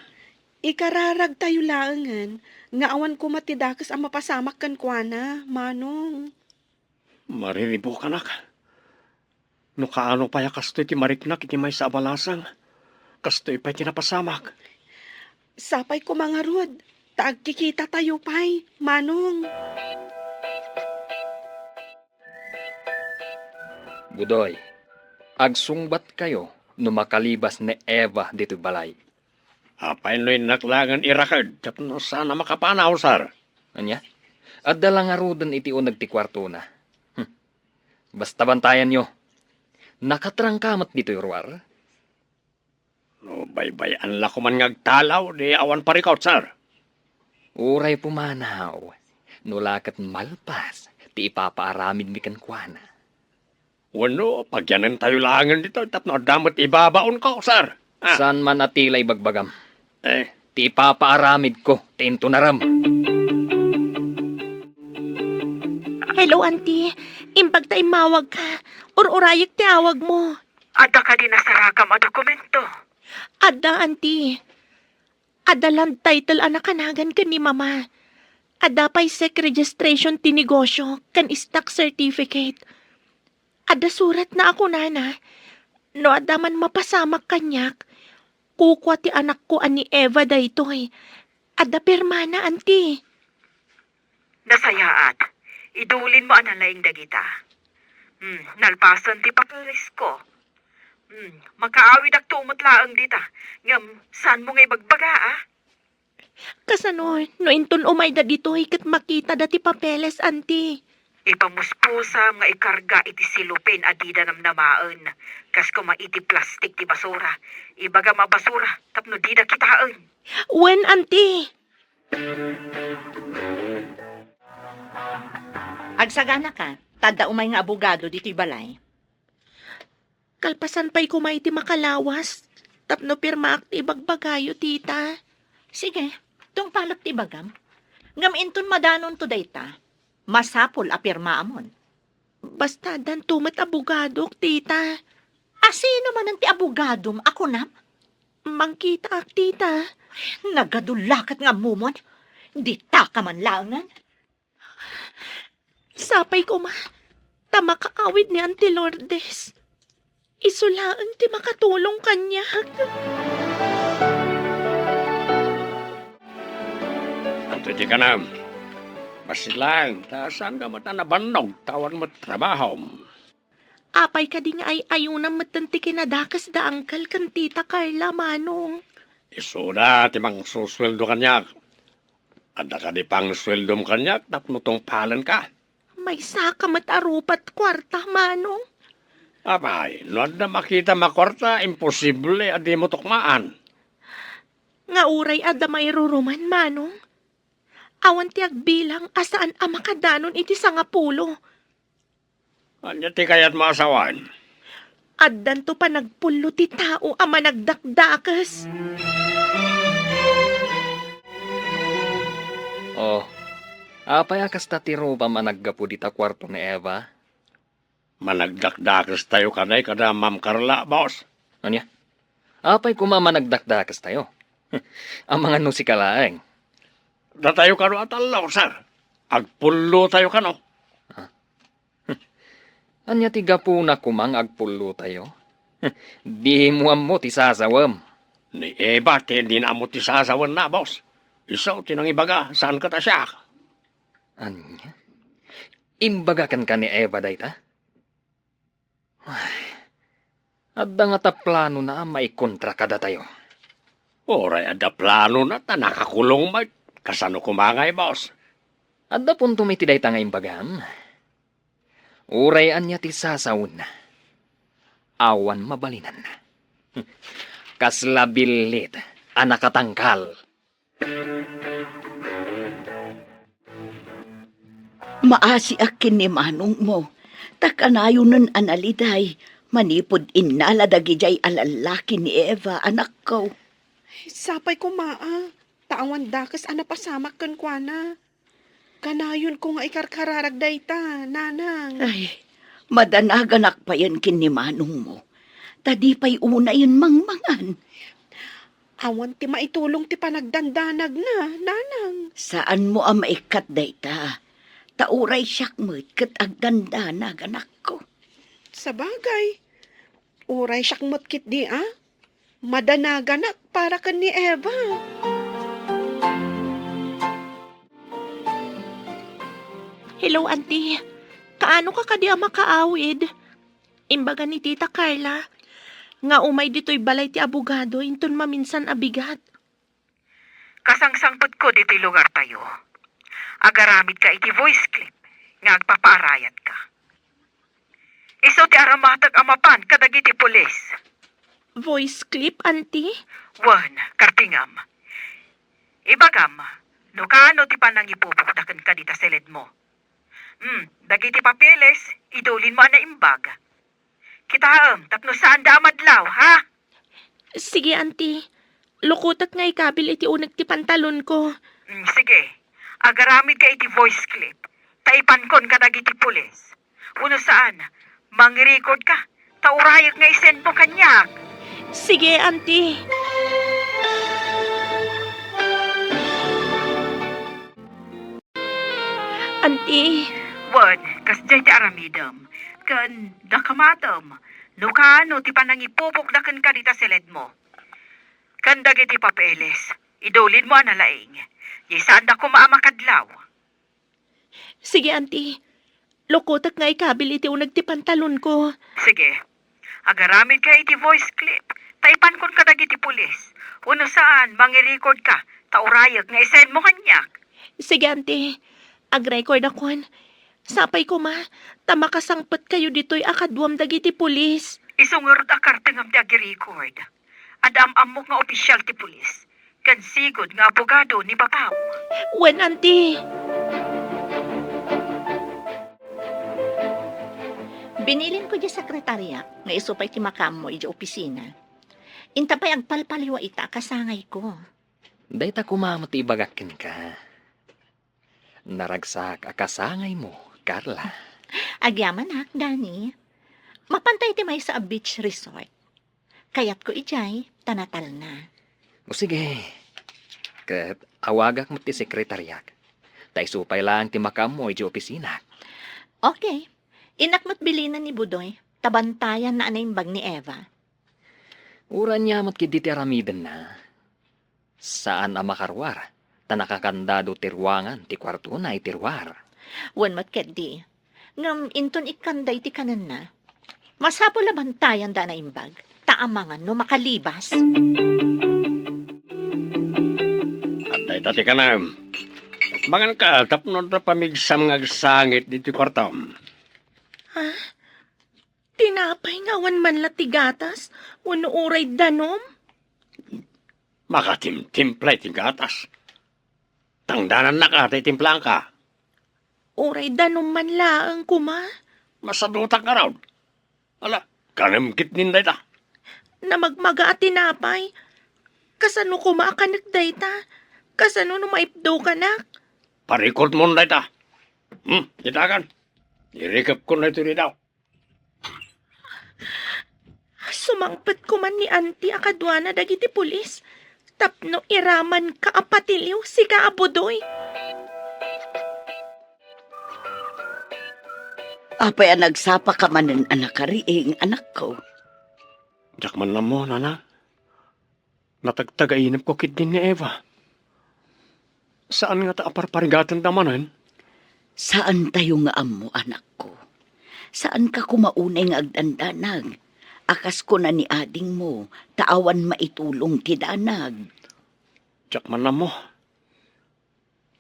Ikararag tayo laangan, nga awan ko matidakas ang mapasamak kan kuana, Manong. Mariribo ka na ka. No kaano pa ya kastoy ti mariknak iti may sa abalasang. Kastoy pa'y tinapasamak. Sapay ko mga rod, taagkikita tayo pa'y, Manong. Budoy, agsungbat kayo no makalibas ni Eva dito balay. Apay no'y naklangan irakad. Tapno sana makapanaw, sir. Anya? At dala nga roden iti unag ti kwarto na. Basta bantayan nyo. Nakatrangkamat dito ruar. No, baybayan la ko man ngagtalaw, di awan parikaw, sir. Uray pumanaw. Nulakat malpas. Ti ipapaaramid mi kan kuana. Wano, pagyanan tayo langan dito, tapno damot ibabaon ko, sir. San man atilay bagbagam. Eh, Ti ipapaaramid ko. Tinto na ram. Hello, auntie. Imbag ta imawag ka. Urayik ti awag mo. Ada ka din nasarakam a dokumento. Ada, auntie. Ada land title anak kanagan ka ni mama. Ada pa'y sec registration ti negosyo kan stock certificate. Ada surat na ako nana. No ada man mapasamak kanyak. Kukwa ti anak ko ani Eva daytoy. Ada pirma na, auntie. Nasayaat. Idulin mo ang nalaing dagita. Nalpasan ti papeles ko. Makaawid ak tumot laang dita. Ngam, saan mo ngay bagbaga, ah? Kasano, no inton umay da ditoy kat makita dati papeles, auntie. Ipamuspusam nga ikarga iti silupin adida namnamaan. Kas kuma iti plastik ti basura. Ibaga mabasura, tapno dida kitaan. When, auntie? Agsagana ka. Tada umay nga abogado dito'y balay. Kalpasan pa'y kumay ti makalawas. Tapno pirma akti bagbagayo, tita. Sige, tong palak ti bagam. Ngam inton madanon to dayta. Masapol apirma amon. Basta dan tumat abogadok, tita. Asino man ang ti abogadom ako na? Mangkita ak, tita. Nagadulakat nga mumon. Di ta ka man langan. Sapay ko ma. Tama kaawid ni Auntie Lourdes. Isulaan ti makatulong kanya. Anto di ka na. Masilang, saan ka mata nabanog, tawan mo trabaho. Apay ka di nga ay ayunang matanti kinadakas da angkal kan tita Carla, Manong. Isuda, timang susweldo kanyak. Ada ka di pang sweldo mo kanyak, tapno tong palan ka. May saka matarupat kwarta, Manong. Apay, no na makita makorta, imposible, adi mo tukmaan. Nga uray ada may ruruman, Manong. Awan ti agbilang asaan ang makadanon iti sangapulo. Anya ti kayat maasawan. Addan to pa nagpulo ti tao ama nagdakdakas. Oh, apay akas tatiro pa managgapo dita kwarto ni Eva? Managdakdakas tayo kanay kada Ma'am Carla, boss. Anya? Apay kumama nagdakdakas tayo. Ang mga nusikalaeng. Da tayo kano atalaw, sir. Agpulo tayo kano. Anya ti gapo na kumang agpulo tayo? Di mo mo ti sasawam. Ni Eva, hindi na mo ti sasawan na, boss. Isaw, tinang ibaga, saan ka ta siya? Anya? Imbagakan ka ni Eva dayta? Ay, adda nga ta plano na maikontra kada tayo. Oray, ada plano na ta, nakakulong mag. Kasano kumangay, boss? Adda punto may ti dayta nga imbagam. Uray anya ti sasawon na. Awan mabalinan na. Kaslabilit, anak katangkal. Maasi akin ni manong mo. Takanayo nun analiday. Manipod inala dagijay alalaki ni Eva, anak ko. Sapay ko maa. Taawan dakas anapasamak kan kuana. Kanayon ko nga ikarkararag dayta, nanang. Ay, madanaganak pa yan kin ni manong mo. Tadi pa'y una yun mangmangan. Awan ti maitulong ti panagdandanag na, nanang. Saan mo ang maikat dayta? Tauray siyak mo't kat agdandanag, anak ko. Sa bagay. Uray siyak motkit di Madanaganak para kan ni Eva. Hello, auntie. Kaano ka kadi makaawid? Imbaga ni Tita Carla. Nga umay dito'y balay ti abogado, inton maminsan abigat. Kasangsangpot ko dito'y lugar tayo. Agaramid ka iti voice clip, nga agpapaarayat ka. Iso ti aramatag amapan kadagiti pulis. Voice clip, auntie? Wan, kartingam. Ibagam, no kaano ti panang ipupuktakan ka dita seled mo. Dagiti papeles, idulin mo na imbag. Kitaam, tapno saan da madlaw, ha? Sige, auntie. Lukutat nga ikabil iti unag ti pantalon ko. Sige, agaramid ka iti voice clip. Taipankon ka dagiti pulis. Uno saan, mangrecord ka. Taurayag nga isend mo kanyak. Sige, auntie. Auntie, Wan, kasjay ti aramidam. Kan, dakamatam. No kaano ti panang ipupukdakan ka dita seled mo. Kan dagiti papeles, idulin mo na laing. Yisaan da ko maamakadlaw. sige, auntie. Lukutat nga ikabil iti unag ti pantalon ko. Sige, agaramid ka iti voice clip. Taipankon ka dagiti pulis. Uno saan, mangirecord ka. Taurayag nga isend mo kanyak. Sige, auntie. Ag-record akon. Sapay ko tamakasangpat kayo dito'y akadwam dagiti pulis. Isungurot akarte ngam ti agi-record. Adam-amok nga opisyal ti pulis. Kan sigod nga abogado ni Papaw. Wen, auntie. Binilin ko di sekretarya nga isupay ti makam mo iti opisina. Intapay agpalpaliwa ita kasangay ko. Dayta kumamot ibagakin ka. Naragsak akasangay mo, Carla. Agyaman hak, Dani. Mapantay ti may sa beach resort. Kayat ko ijay, tanatal na. O sige. Kat awagak mo ti sekretaryak. Tay supay lang ti makam mo iti opisina. Okay. Inak mo't bilinan ni Budoy, tabantayan na anaimbag ni Eva. Uran niya mo't kidi ti aramidan na. Saan ang makarwar? Tanakakandado tirwangan ti kwarto na itirwar. Wan mo't di. Ngam inton ikanday ti kanan na. Masapo labantayan da anaimbag. Taamangan no makalibas. Atay tati ka na. Mangan ka, tapnon na pamigsam nga sangit dito kwarto. Tinapay nga wan man latigatas. Wano uray danom. Makatimtimplay ti gatas. Tangdanan na ka, tay timplang ka. Uray danom man laang kuma. Masadutak ka raw. Ala, kanamkit ninday ta. Na magmaga at tinapay. Kasano kuma akanak dayta. Kasano no maipdo ka nak. Parikot mo nday ta. Itakan. Irikap ko na ito rin daw. Sumangpet ko man ni auntie akadwana dagiti pulis. Tapno iraman ka apatiliw si kaabudoy. Apay ang nagsapa ka manan anak kariing anak ko. Jak man lang mo, nana. Natagtagainap ko kit din ni Eva. Saan nga ta aparparigatan tamanan? Saan tayo nga amo, anak ko? Saan ka kumaunay nga agdandanag? Akas ko na ni ading mo, taawan maitulong tidanag. Jak man lang mo.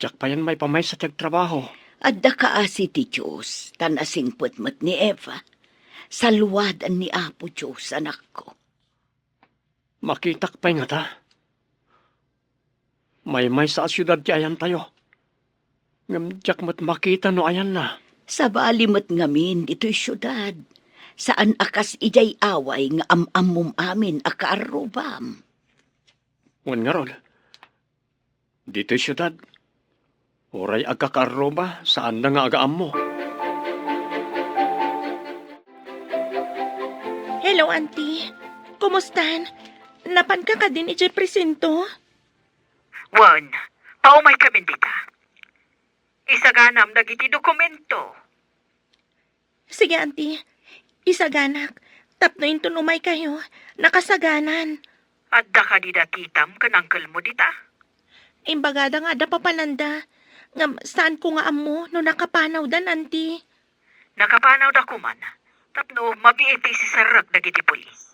Jak pa yan may pamay sa trabaho. Adda ka asi ti Diyos, tanasing putmat ni Eva. Salwadan ni Apo Diyos, anak ko. Makitak pa nga ta. May sa syudad ti ayan tayo. Ngam jak mat makita no ayan na. Sa balimot ngamin dito'y syudad. Saan akas ijay away nga amamum amin akaarubam. Ngun nga rol. Dito'y syudad. Oray agkakaroba saan na nga agaam mo. Hello, auntie. Kumustan? Napan ka din ijay presento? Wan, paumay kami dita. Isaganam dagiti dokumento. Sige, auntie. Isaganak. Tapno yung tunumay kayo. Nakasaganan. Adda ka di dakitam kanangkel mo dita. Imbagada nga da papalanda. Nga saan ko nga amo no nakapanaw dan, auntie? Nakapanaw da kuman. Tapno mabiiti si sarak dagiti pulis.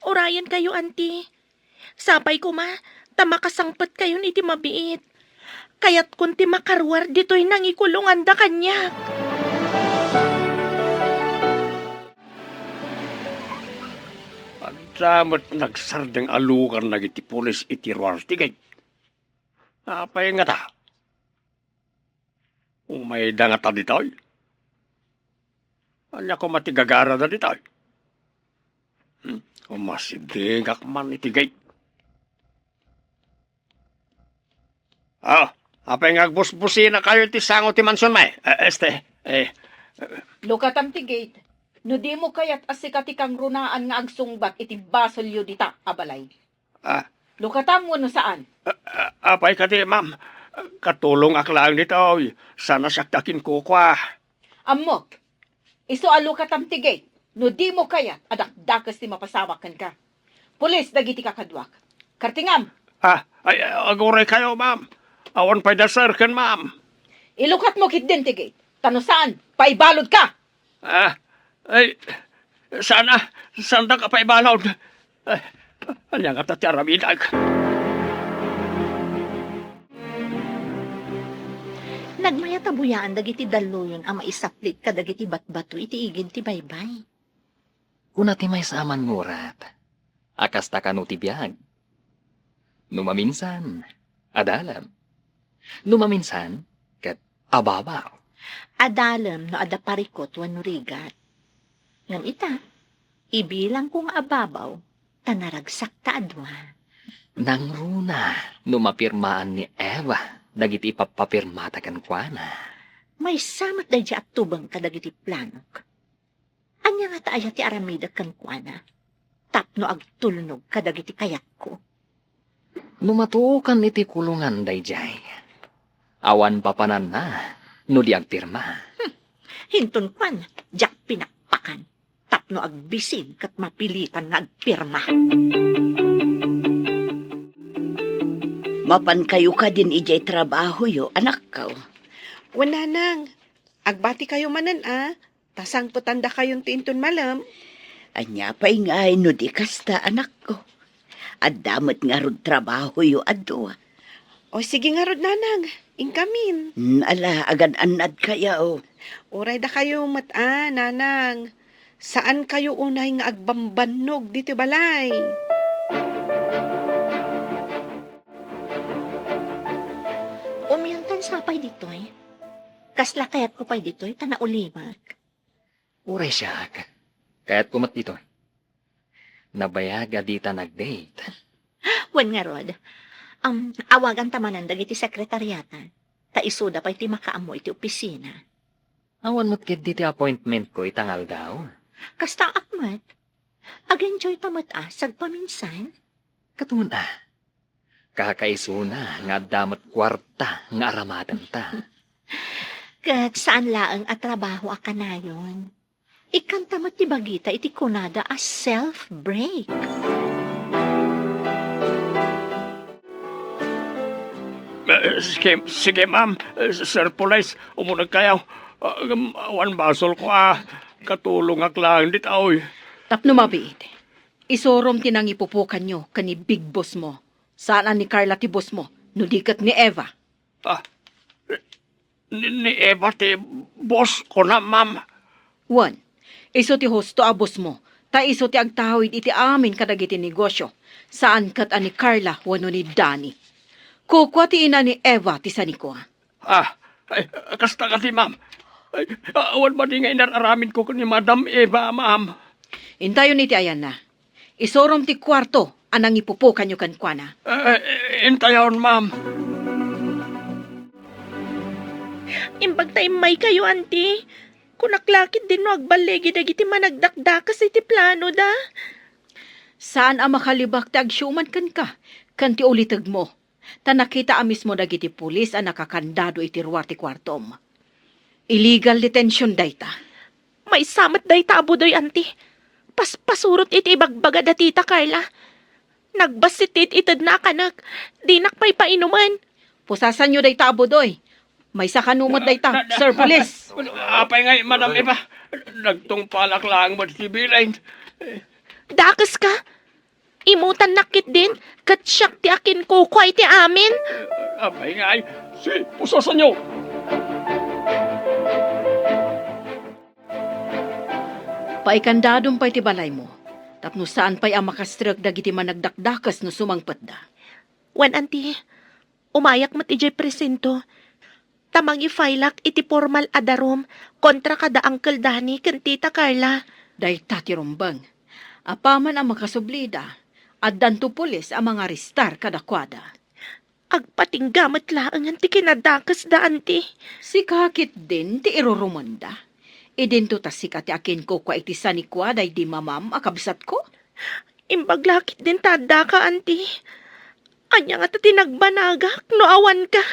Orayan kayo, auntie. Sapay ko ma, tamakasangpat kayo ni ti mabiit. Kaya't kung ti makarwar dito'y nangikulungan da kanyak. Pagdamat nagsardeng alukan na iti pulis iti ruartigay. Apay nga ta. Umay da nga ta ditoy. Anya ko matigagara da ditoy. Umasidingak man itigay. Apay nga agbusbusi na kayo ti sango ti mansyon may. Lukatam ti gate. No di mo kayat asikati kang runaan nga agsungbat iti basolyo dita, abalay. Lukatam mo no saan? Apay ka di, ma'am. Katulong aklang ditoy. Sana saktakin ko kwa. Amok, iso alukatam ti gate. No di mo kayat, adakdakas ti mapasawakan ka. Pulis, dagiti kakadwak. Kartingam, Aguray kayo, ma'am. Awan pa'y dasarkan, ma'am. ilukat mo kit din ti gate. Tano saan? Paibalod ka! Saan ka pa'y balaw? Anya nga tati aramidag. Nagmayatabuyan dagiti daluyon ang maisaplit ka dagiti batbato iti igid ti baybay. Kuna ti may saaman ngurat. Akas ta kanu ti biyag. Numaminsan, adalam. Numaminsan, kat ababaw. Adalam no adaparikot wano rigat. Ngam ita, ibilang kong ababaw, tanaragsak ta adwa. Nang runa, numapirmaan ni Eva, dagiti ipapapirmatakan kwa na. May samat da at tubang ka dagiti planok. Anya nga taaya ti aramida kan kuana. Tapno agtulnog ka dagiti kayak ko. Numatukan iti kulungan dayjay. Awan papanan na, no di agpirma. Hinton kwan, jak pinakpakan. Tapno agbisin kat mapilitan nga agpirma. Mapan kayo ka din ijay trabaho yo, anak ko. Wala nang. Agbati kayo manan Tasang putanda kayong tinton malam. Anya pa'y nga no di kasta, anak ko. At damat nga rod trabaho yo adwa. O sige nga rod nanang, ingkamin. Ala, agad anad kaya o. Uray da kayo nanang. Saan kayo unay nga agbambanog dito balay? Umiyantan sapay ditoy. Kasla kayat ko pa'y ditoy, tanaulimak. Uray siyak. Kaya't kumat dito. Nabayaga dita nag-date. Wan nga rod, awagan tamanan dagiti sekretariatan. Ta isuda pa'y ti makaamo iti opisina. Awan mo't kit diti appointment ko itangal daw. Kasta akmat, agenjoy tamat sagpaminsan. Katuna. Kakaisuna nga damat kwarta nga aramadan ta. Kat saan laang at trabaho akanayon. Ikanta mat ti bagita iti kunada as self-break. Sige, ma'am. Sir Police, umunag kayo. Awan basol ko Katulong ak lang dit aoy. Tapno mabiit. Isorom tinang ipupukan nyo kani big boss mo. Saan ni Carla ti boss mo? Nudikat ni Eva. Ni Eva ti boss ko na, ma'am. One, iso ti hosto a boss mo. Ta iso ti agtawid iti amin kadagiti negosyo. Saan kat ani Carla wano ni Danny. Kukwa ti ina ni Eva ti sanikwa. Kasta ka ti, ma'am. Awan ba di nga inararamin ko ni Madam Eva, ma'am? Intayon iti ayan na. Isorom ti kwarto anang ipupukan nyo kankwana. Intayon, ma'am. Imbag tayo may kayo, auntie. Kunaklakit din no agbalegi dagiti managdakdakas iti plano da. Saan ang makalibak ti agsyuman kan ka? Kan ti ulitag mo. Ta nakita amis mo dagiti pulis ang nakakandado iti ruwar ti kwartom. Illegal detention dayta. May samat day tabudoy, auntie. Pasurot iti ibagbaga da tita Carla. Nagbasitit itad na kanak. Di nakpay painuman. Pusasan nyo dayta abodoy. May sakanumot dayta, Sir Police. Apay nga, Madam Eva. Nagtungpalak lang mo si Bilain. Dakas ka. Imutan nakit din. Katsyak ti akin kukway ti amin. Apay nga, pusasan nyo. Paikandadong pa'y ti balay mo. Tapno saan pa'y ang makastrag dagiti managdakdakas no sumangpet da. Wan, auntie. Umayak mat ijay presento. Tamang ifailak iti formal adarom kontra kada Uncle Danny ken tita Carla. Dahil tati rumbang. Apaman ang makasublida. At danto pulis ang mga ristar kadakwada. Agpatinggamat laang ang ti kinadakas da, auntie. Si kakit din ti irurumanda. Idinto ta sikat ti akin ko kwa iti sanikwa day di mamam akabsat ko. Imbaglakit din tada ka, auntie. Anya nga ta tinagbanagak no awan ka.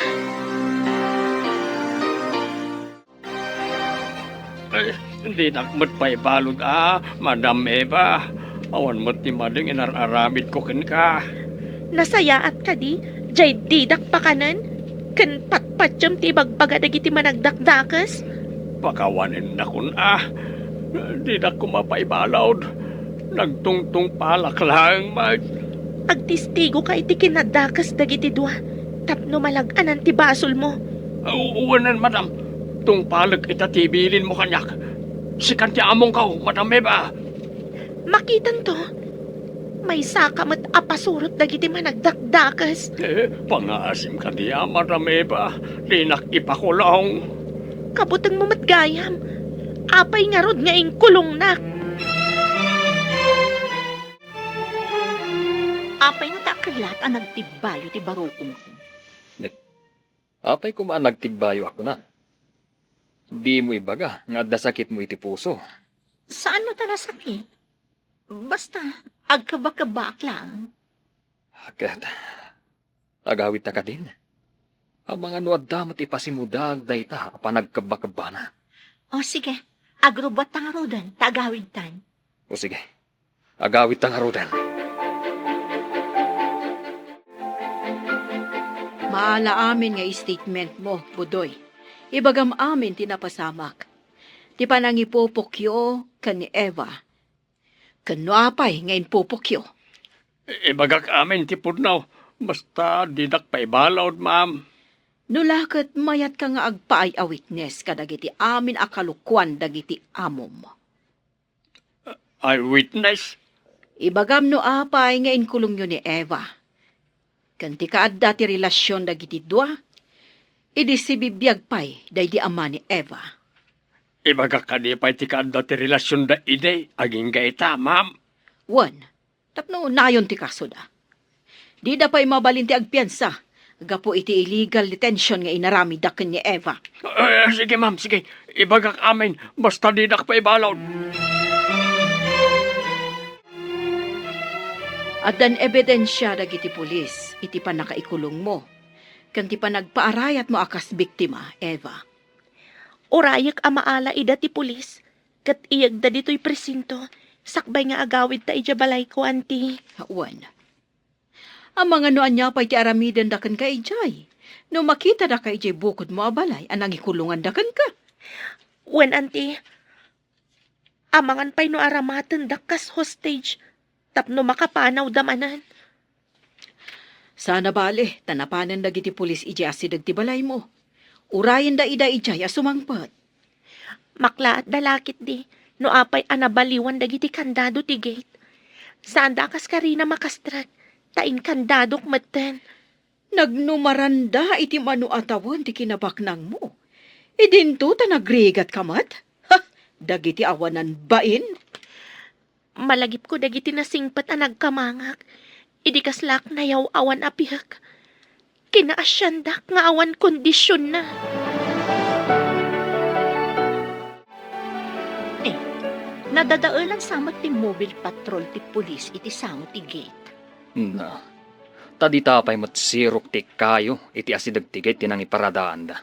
Hindi nakmat pa'y balod, Madam Eva. Awan mo't ni mading inararamid ko kin ka. Nasayaat ka di, jay didak pa kanan. Ken patpatyam ti bagbaga dagiti managdakdakas. Pakawanin na kun, Di na kumapaibalod. Nagtungtung palak lang, Agtistigo ka iti kinadakas dagiti dua. Tapno malaganan ti basol mo. Uwanan, madam. Tung palag itatibilin mo kanyak. Sikan ti among ka, Madam Eva. Makitan to. May sakamat apasurot dagiti managdakdakas. Pangaasim ka diya, Madam Eva. Di nakipakulong. Kabutang mo matgayam. Apay nga rod nga kulong na. Apay nga takalat ang nagtibayo ti barukong ko. Apay kumaan nagtigbayo ako na. Di mo ibaga, nga dasakit mo iti puso. Saan mo tala sakit? Basta, agkabakabak lang. Agad, agawit na ka din. Ang mga nuaddamat ipasimudag dayta panagkabakabana. O sige, agrubat tang arudan, tagawid tan. O sige, agawit ang harudan. Maala amin nga statement mo, Budoy. Ibagam amin tinapasamak. Ti panang ipupukyo kan ni Eva. Kano apay nga impupukyo. Ibagak amin ti pudnaw. Basta didak paibalod, ma'am. Nulakat mayat ka nga agpaay a witness kadagiti amin akalukwan dagiti amom. Eyewitness? Ibagam no apay nga inkulong yun ni Eva. Kanti kaadda ti relasyon dagiti dua, idi si bibiyag pay day di ama ni Eva. Ibagak ka di pa'y ti kaanda ti relasyon da ide, aging gaita, ma'am. One, tapno nayon ti kaso da. Di da pa'y mabalin ti agpiansa, gapo iti illegal detention nga inarami daken ni Eva. Sige, ma'am, sige. Ibagak amin, basta didak paibalod. At dan ebidensya dagiti pulis, iti pa nakaikulong mo. Kanti pa nagpaarayat mo akas biktima, Eva. Urayak amaala ida ti pulis. Kat iyag da dito'y presinto. Sakbay nga agawid ta ija balay ko, auntie. Wan. Ang mga noan niya pa'y ti aramidan dakan ka ijay. No makita na ka ijay bukod mo abalay, anang ikulungan dakan ka. Wen, auntie. Amangan pa'y no aramatan dakas hostage. Tapno makapanaw damanan. Sana bale, tanapanan dagiti pulis ijay asidag ti balay mo. Urayan da ida ijay asumangpat. Makla at dalakit di. No apay anabaliwan dagiti kandado ti gate. Saan dakas ka rin na makastrak. Tain kandadok maten. Nagnumaranda iti manu atawan ti kinabaknang mo. Idinto ta nagrigat kamat? Ha! Dagiti awanan bain? Malagip ko dagiti nasingpat a nagkamangak. Idi kaslak na yaw awan apihak. Kinaasyandak nga awan kondisyon na. Nadadaalan samat ti mobile patrol ti pulis iti sango ti gate. Na, tadita pa'y matsirok ti kayo, iti asidag ti gate tinang iparadaan da.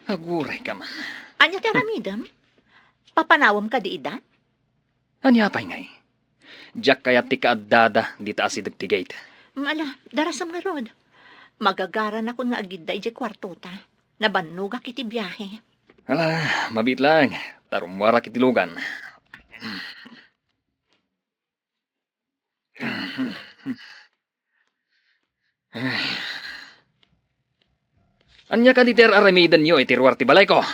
Aguray ka man. Anya ti aramidam? Papanawam ka di ida? Anya pa'y ngay? Diyak kaya ti kaadada dita asidag ti gate. Mala, darasam nga rod. Magagaran ako nga agid da iti kwarto ta. Nabanugak iti biyahe. Ala, mabit lang. Tarumwara kitilugan. Anya ka diter aramidan nyo itirwar ti balay ko.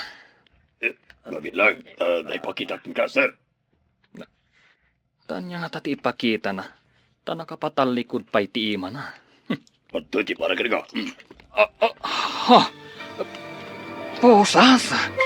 Mabilang, naipakita ka, sir. Tanya nga tati ipakita na. Tanakapatalikod pa'y ti ima na. Pagto, di para ka. Ha! Posasa!